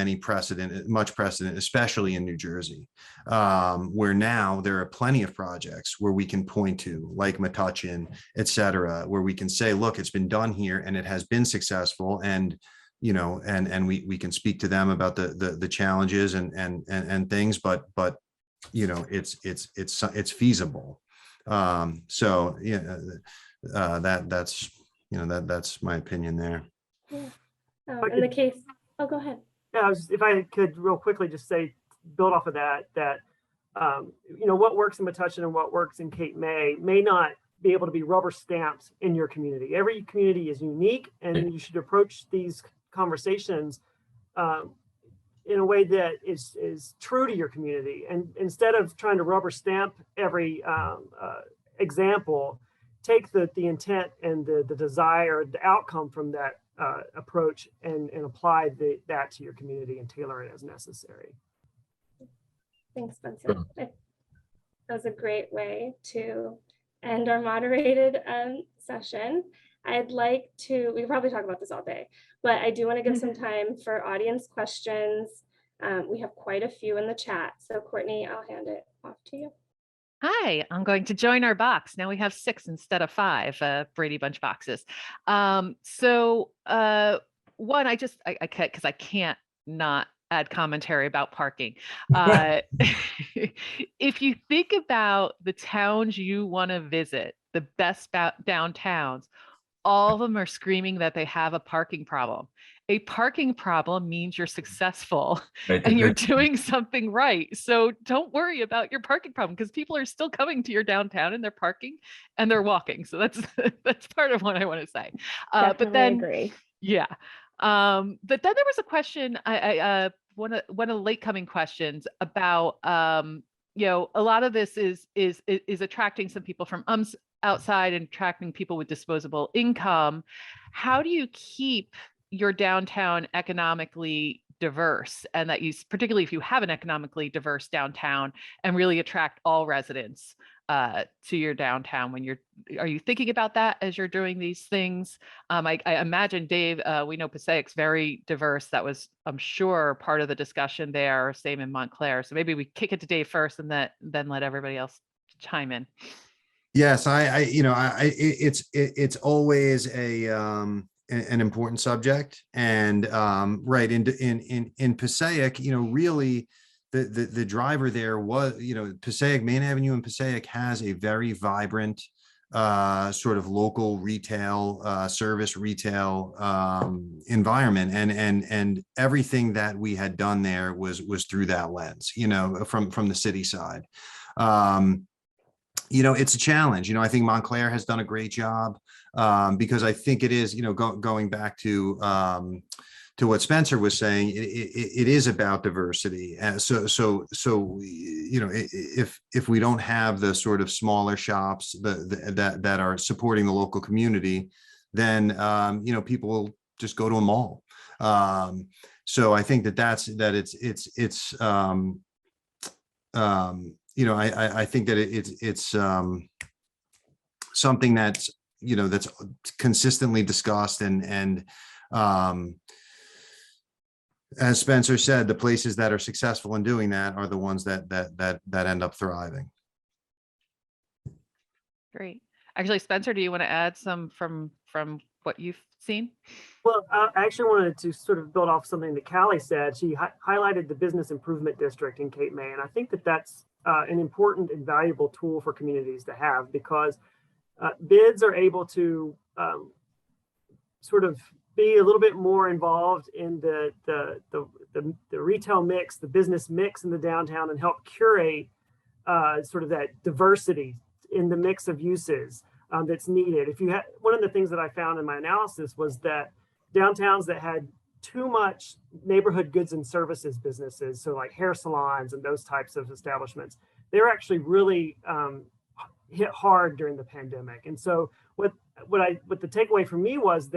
much precedent, especially in New Jersey, where now there are plenty of projects where we can point to, like Metuchen, et cetera, where we can say, look, it's been done here and it has been successful. And and we can speak to them about the challenges and things, but it's feasible. So yeah, that's my opinion there. Yeah. In the case, oh, go ahead. Yeah, if I could real quickly just say, build off of that what works in Metuchen and what works in Cape May not be able to be rubber stamped in your community. Every community is unique, and you should approach these conversations in a way that is true to your community. And instead of trying to rubber stamp every example, take the intent and the desired outcome from that approach and apply that to your community and tailor it as necessary. Thanks, Spencer. That was a great way to end our moderated session. I'd like to, we could probably talk about this all day, but I do want to give some time for audience questions. We have quite a few in the chat. So Courtney, I'll hand it off to you. Hi, I'm going to join our box. Now we have 6 instead of 5 Brady Bunch boxes. So one, I can't, because I can't not add commentary about parking. If you think about the towns you want to visit, the best downtowns, all of them are screaming that they have a parking problem. A parking problem means you're successful and you're doing something right. So don't worry about your parking problem, because people are still coming to your downtown and they're parking and they're walking. So that's part of what I want to say. But then, agree. yeah. But then there was a question, one of the late coming questions about, a lot of this is attracting some people from outside and attracting people with disposable income. How do you keep your downtown economically diverse, and that particularly if you have an economically diverse downtown, and really attract all residents to your downtown? Are you thinking about that as you're doing these things? I imagine, Dave, we know Passaic's very diverse. That was, I'm sure, part of the discussion there, same in Montclair. So maybe we kick it to Dave first and then let everybody else chime in. Yes, it's always an important subject, and right in Passaic, really the driver there was, Passaic, Main Avenue in Passaic has a very vibrant sort of local retail service retail environment, and everything that we had done there was through that lens, from the city side. It's a challenge. I think Montclair has done a great job, because I think it is, going back to what Spencer was saying, it is about diversity. So if we don't have the sort of smaller shops that are supporting the local community, then people will just go to a mall. So I think I think that it's something that's that's consistently discussed, and as Spencer said, the places that are successful in doing that are the ones that end up thriving. Great. Actually, Spencer, do you want to add some from what you've seen? Well, I actually wanted to sort of build off something that Callie said. She highlighted the Business Improvement District in Cape May, and I think that's an important and valuable tool for communities to have, because bids are able to sort of be a little bit more involved in the retail mix, the business mix in the downtown, and help curate sort of that diversity in the mix of uses that's needed. One of the things that I found in my analysis was that downtowns that had too much neighborhood goods and services businesses, so like hair salons and those types of establishments, they were actually really hit hard during the pandemic. And so what the takeaway for me was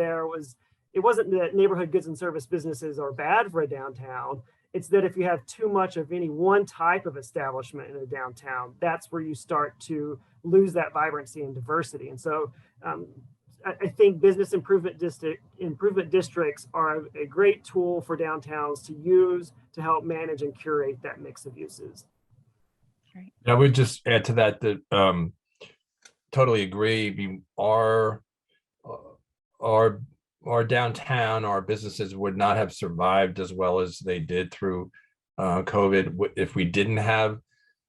it wasn't that neighborhood goods and service businesses are bad for a downtown. It's that if you have too much of any one type of establishment in a downtown, that's where you start to lose that vibrancy and diversity. And so I think business improvement districts are a great tool for downtowns to use to help manage and curate that mix of uses. Great. I would just add to that totally agree. I mean, our downtown, our businesses would not have survived as well as they did through COVID if we didn't have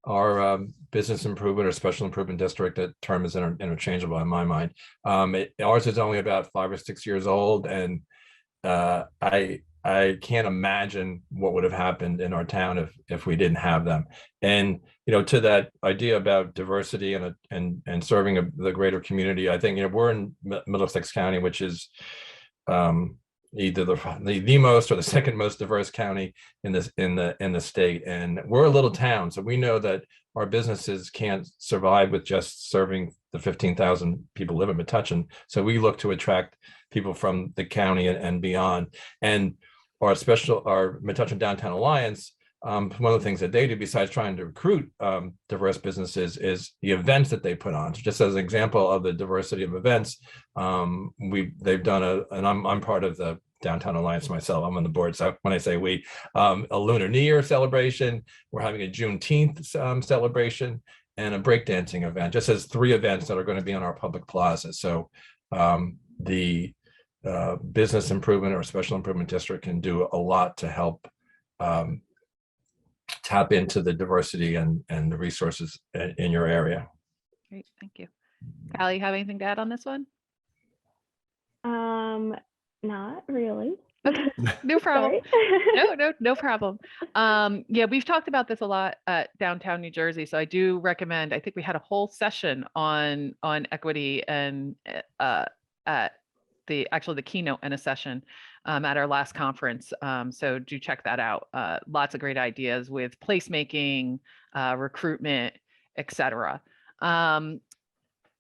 our business improvement or special improvement district. That term is interchangeable in my mind. Ours is only about 5 or 6 years old, and I can't imagine what would have happened in our town if we didn't have them. And to that idea about diversity and serving the greater community, I think we're in Middlesex County, which is either the most or the second most diverse county in the state, and we're a little town, so we know that our businesses can't survive with just serving the 15,000 people live in Metuchen. So we look to attract people from the county and beyond. And our Metuchen Downtown Alliance, one of the things that they do besides trying to recruit diverse businesses is the events that they put on. So just as an example of the diversity of events, they've done and I'm part of the Downtown Alliance myself. I'm on the board. So when I say we, a Lunar New Year celebration, we're having a Juneteenth celebration, and a breakdancing event, just as 3 events that are going to be on our public plaza. So the business improvement or special improvement district can do a lot to help tap into the diversity and the resources in your area. Great, thank you. Callie, you have anything to add on this one? Not really. Okay, no problem. No problem. Yeah, we've talked about this a lot at downtown New Jersey, so I do recommend. I think we had a whole session on equity and at actually the keynote in a session at our last conference. So do check that out. Lots of great ideas with placemaking, recruitment, etc. I'm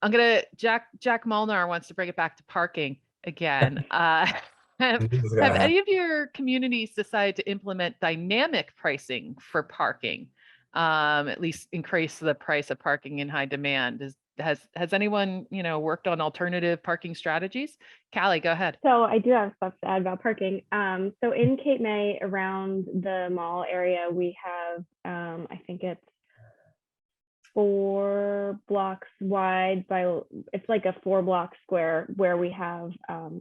gonna Jack Molnar wants to bring it back to parking again. Have any of your communities decided to implement dynamic pricing for parking? At least increase the price of parking in high demand. Has anyone, worked on alternative parking strategies? Callie, go ahead. So I do have stuff to add about parking. So in Cape May, around the mall area, we have, I think it's 4 blocks wide it's like a 4-block square where we have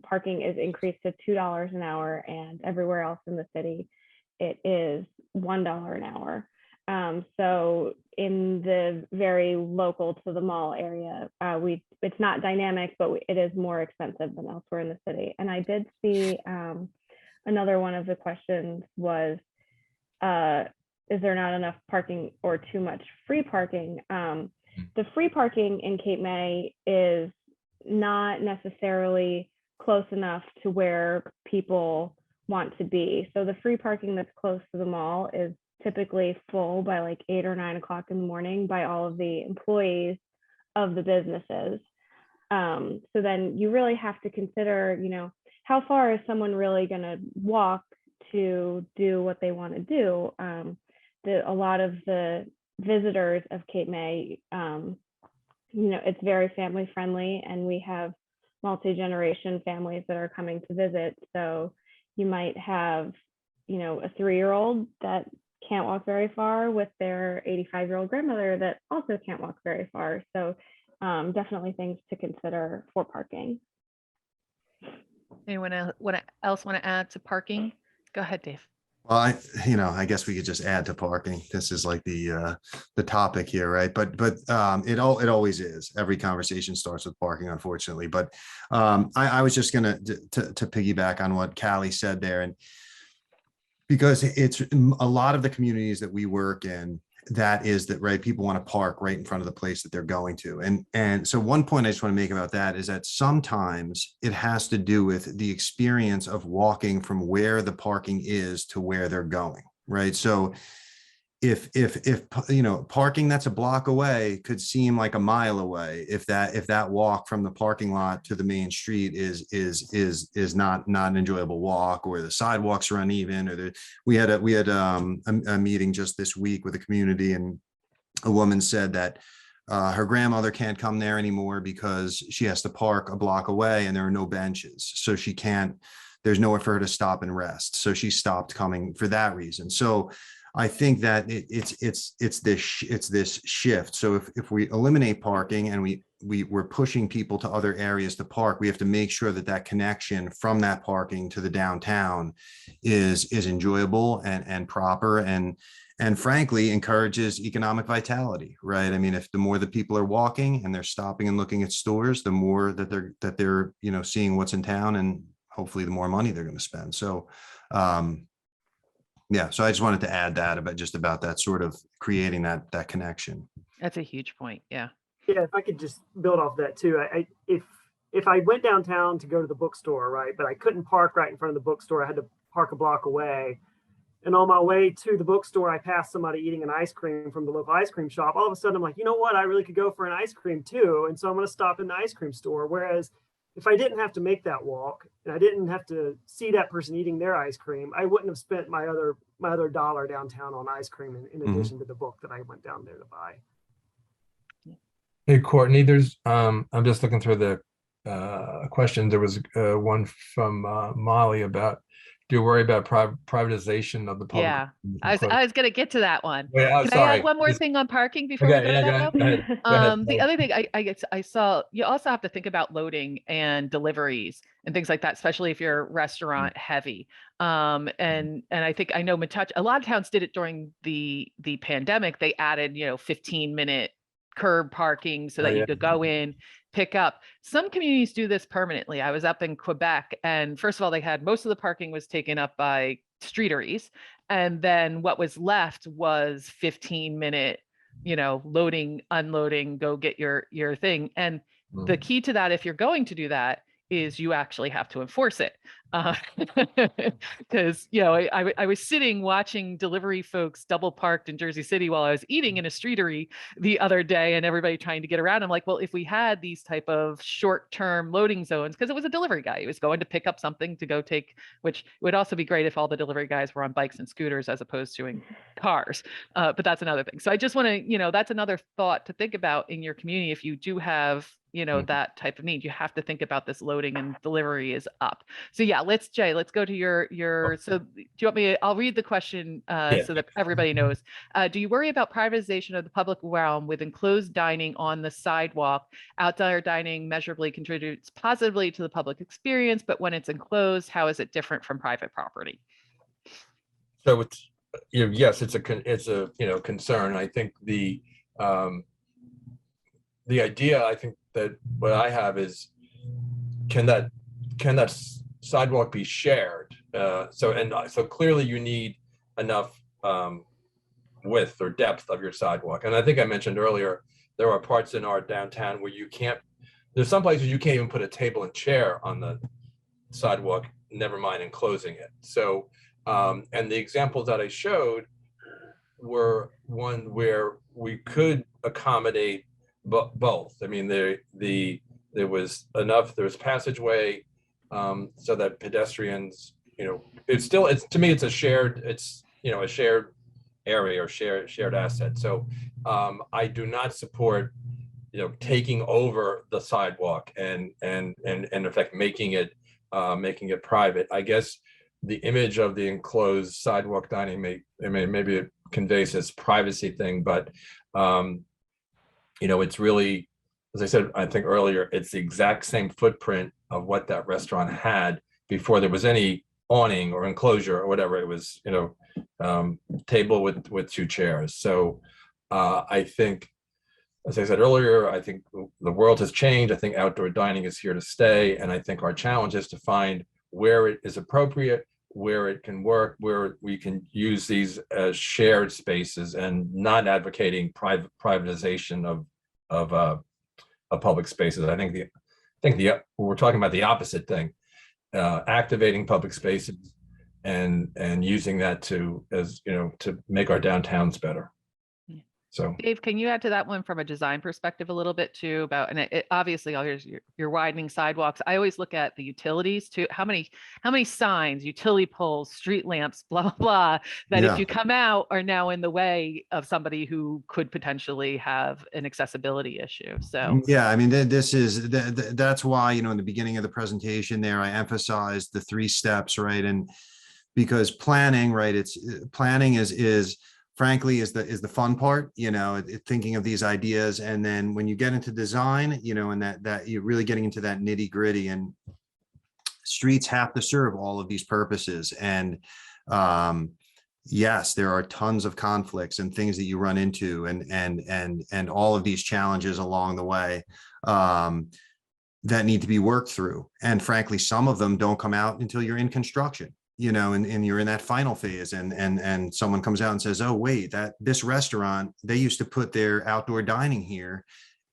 parking is increased to $2 an hour, and everywhere else in the city, it is $1 an hour. So in the very local to the mall area, it's not dynamic, but it is more expensive than elsewhere in the city. And I did see another one of the questions was, is there not enough parking or too much free parking? The free parking in Cape May is not necessarily close enough to where people want to be. So the free parking that's close to the mall is typically full by like 8 or 9 o'clock in the morning by all of the employees of the businesses. So then you really have to consider, how far is someone really going to walk to do what they want to do? A lot of the visitors of Cape May, it's very family friendly, and we have multi-generation families that are coming to visit. So you might have, a 3-year-old that can't walk very far with their 85-year-old grandmother that also can't walk very far. So definitely things to consider for parking. Anyone else want to add to parking? Go ahead, Dave. Well, I guess we could just add to parking. This is like the topic here, right? But it always is. Every conversation starts with parking, unfortunately. But I was just gonna to piggyback on what Callie said there, and because it's a lot of the communities that we work in, right, people want to park right in front of the place that they're going to. And so one point I just want to make about that is that sometimes it has to do with the experience of walking from where the parking is to where they're going, right? So if parking that's a block away could seem like a mile away, if that walk from the parking lot to the main street is not an enjoyable walk, or the sidewalks are uneven, or we had a meeting just this week with a community, and a woman said that her grandmother can't come there anymore because she has to park a block away and there are no benches, so there's nowhere for her to stop and rest, so she stopped coming for that reason. So I think that it's this shift. So if we eliminate parking and we're pushing people to other areas to park, we have to make sure that connection from that parking to the downtown is enjoyable and proper, and frankly encourages economic vitality, right? I mean, if the more the people are walking and they're stopping and looking at stores, the more that they're seeing what's in town, and hopefully the more money they're going to spend. So yeah, so I just wanted to add that about that sort of creating that connection. That's a huge point. Yeah. Yeah, if I could just build off that too. If I went downtown to go to the bookstore, right, but I couldn't park right in front of the bookstore, I had to park a block away. And on my way to the bookstore, I passed somebody eating an ice cream from the local ice cream shop. All of a sudden, I'm like, you know what? I really could go for an ice cream too. And so I'm going to stop in the ice cream store. Whereas if I didn't have to make that walk and I didn't have to see that person eating their ice cream, I wouldn't have spent my other dollar downtown on ice cream in addition to the book that I went down there to buy. Hey, Courtney, there's I'm just looking through the questions. There was one from Molly about, do you worry about privatization of the public? Yeah, I was going to get to that one. Yeah, Can I add one more thing on parking before we go to that? Go ahead. The other thing I saw, you also have to think about loading and deliveries and things like that, especially if you're restaurant heavy. And I know a lot of towns did it during the pandemic. They added 15-minute curb parking so that you could go in, pick up. Some communities do this permanently. I was up in Quebec, and first of all, they had most of the parking was taken up by streeteries, and then what was left was 15-minute, loading, unloading, go get your thing. And the key to that, if you're going to do that, is you actually have to enforce it. Because, I was sitting watching delivery folks double parked in Jersey City while I was eating in a streetery the other day, and everybody trying to get around. I'm like, well, if we had these type of short-term loading zones, because it was a delivery guy, he was going to pick up something to go take, which would also be great if all the delivery guys were on bikes and scooters as opposed to in cars. But that's another thing. So I just want to, that's another thought to think about in your community. If you do have, that type of need, you have to think about this loading and delivery is up. So yeah, Jay, let's go to your, so do you want me, I'll read the question so that everybody knows. Do you worry about privatization of the public realm with enclosed dining on the sidewalk? Outdoor dining measurably contributes positively to the public experience, but when it's enclosed, how is it different from private property? So it's, yes, it's a concern. I think the idea, I think that what I have is, can that sidewalk be shared? So clearly you need enough width or depth of your sidewalk. And I think I mentioned earlier, there are parts in our downtown where there's some places you can't even put a table and chair on the sidewalk, never mind enclosing it. So, and the examples that I showed were one where we could accommodate both. I mean, there was passageway so that pedestrians, to me, it's a shared area or shared asset. So I do not support, taking over the sidewalk and in effect making it private. I guess the image of the enclosed sidewalk dining maybe it conveys this privacy thing, but it's really, as I said, I think earlier, it's the exact same footprint of what that restaurant had before there was any awning or enclosure or whatever. It was, table with two chairs. So I think, as I said earlier, I think the world has changed. I think outdoor dining is here to stay. And I think our challenge is to find where it is appropriate, where it can work, where we can use these as shared spaces and not advocating privatization of public spaces. I think we're talking about the opposite thing, activating public spaces and using that to make our downtowns better. So Dave, can you add to that one from a design perspective a little bit too about, and it obviously you're widening sidewalks. I always look at the utilities too. How many signs, utility poles, street lamps, blah, blah, blah, that if you come out are now in the way of somebody who could potentially have an accessibility issue. So yeah, I mean, that's why, in the beginning of the presentation there, I emphasized the 3 steps, right? And because planning, right, planning is frankly is the fun part, thinking of these ideas. And then when you get into design, and that you're really getting into that nitty gritty, and streets have to serve all of these purposes. And yes, there are tons of conflicts and things that you run into and all of these challenges along the way that need to be worked through. And frankly, some of them don't come out until you're in construction. And you're in that final phase, and someone comes out and says, oh, wait, this restaurant, they used to put their outdoor dining here,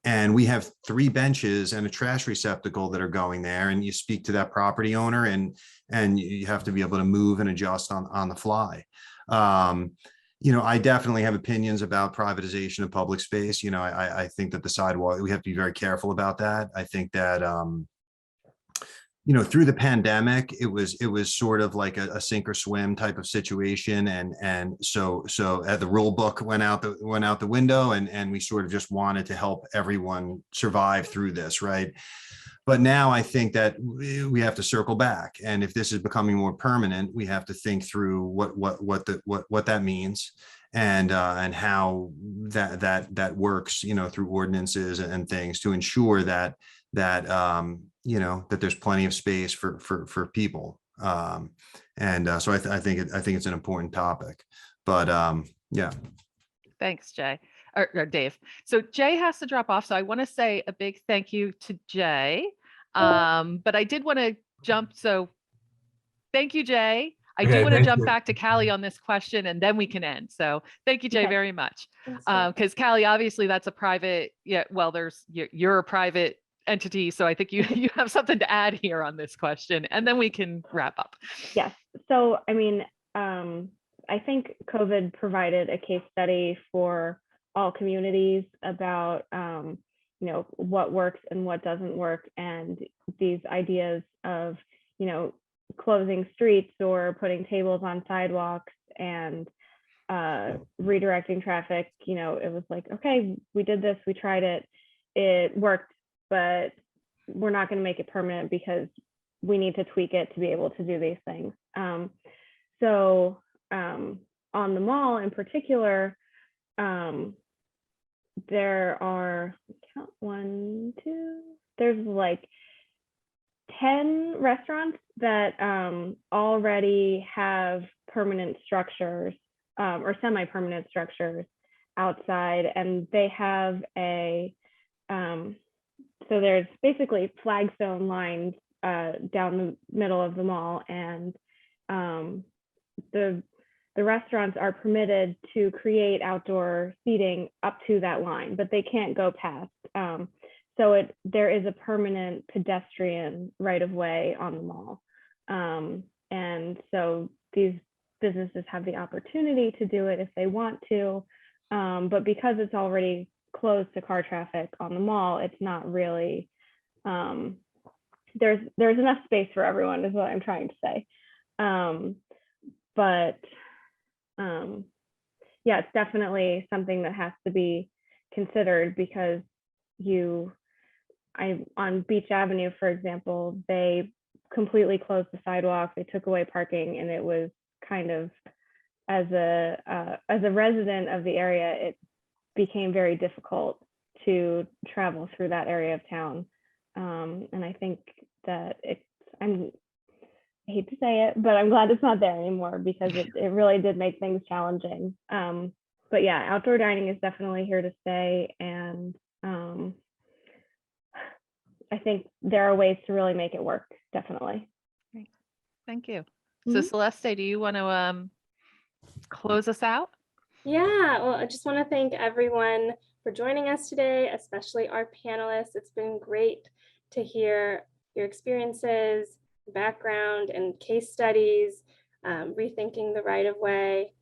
and we have 3 benches and a trash receptacle that are going there. And you speak to that property owner, and you have to be able to move and adjust on the fly. I definitely have opinions about privatization of public space. I think that the sidewalk, we have to be very careful about that. I think that through the pandemic, it was sort of like a sink or swim type of situation. And so the rule book went out the window, and we sort of just wanted to help everyone survive through this. Right. But now I think that we have to circle back. And if this is becoming more permanent, we have to think through what that means and how that works, through ordinances and things to ensure that there's plenty of space for people. So I think it's an important topic, but yeah. Thanks, Jay or Dave. So Jay has to drop off. So I want to say a big thank you to Jay. But I did want to jump. So thank you, Jay. I do want to jump back to Callie on this question, and then we can end. So thank you, Jay, very much. Because Callie, obviously that's a private, well, you're a private entity. So I think you have something to add here on this question, and then we can wrap up. Yes. So, I mean, I think COVID provided a case study for all communities about, you know, what works and what doesn't work. And these ideas of, you know, closing streets or putting tables on sidewalks and redirecting traffic, you know, it was like, okay, we did this, we tried it, it worked, but we're not going to make it permanent because we need to tweak it to be able to do these things. So on the mall in particular, there are, count 1, 2, there's like 10 restaurants that already have permanent structures or semi-permanent structures outside, and they have a, so there's basically flagstone lines down the middle of the mall, and the restaurants are permitted to create outdoor seating up to that line, but they can't go past. So there is a permanent pedestrian right of way on the mall. And so these businesses have the opportunity to do it if they want to, but because it's already closed to car traffic on the mall, it's not really, there's enough space for everyone is what I'm trying to say. But yeah, it's definitely something that has to be considered because on Beach Avenue, for example, they completely closed the sidewalk, they took away parking, and it was kind of, as a resident of the area, it became very difficult to travel through that area of town. And I think that I hate to say it, but I'm glad it's not there anymore because it really did make things challenging. But yeah, outdoor dining is definitely here to stay. And I think there are ways to really make it work, definitely. Great. Thank you. So Celeste, do you want to close us out? Yeah, well, I just want to thank everyone for joining us today, especially our panelists. It's been great to hear your experiences, background, and case studies, rethinking the right of way.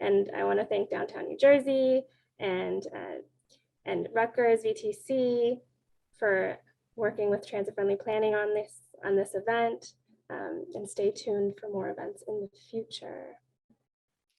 And I want to thank Downtown New Jersey and Rutgers VTC for working with transit-friendly planning on this event. And stay tuned for more events in the future.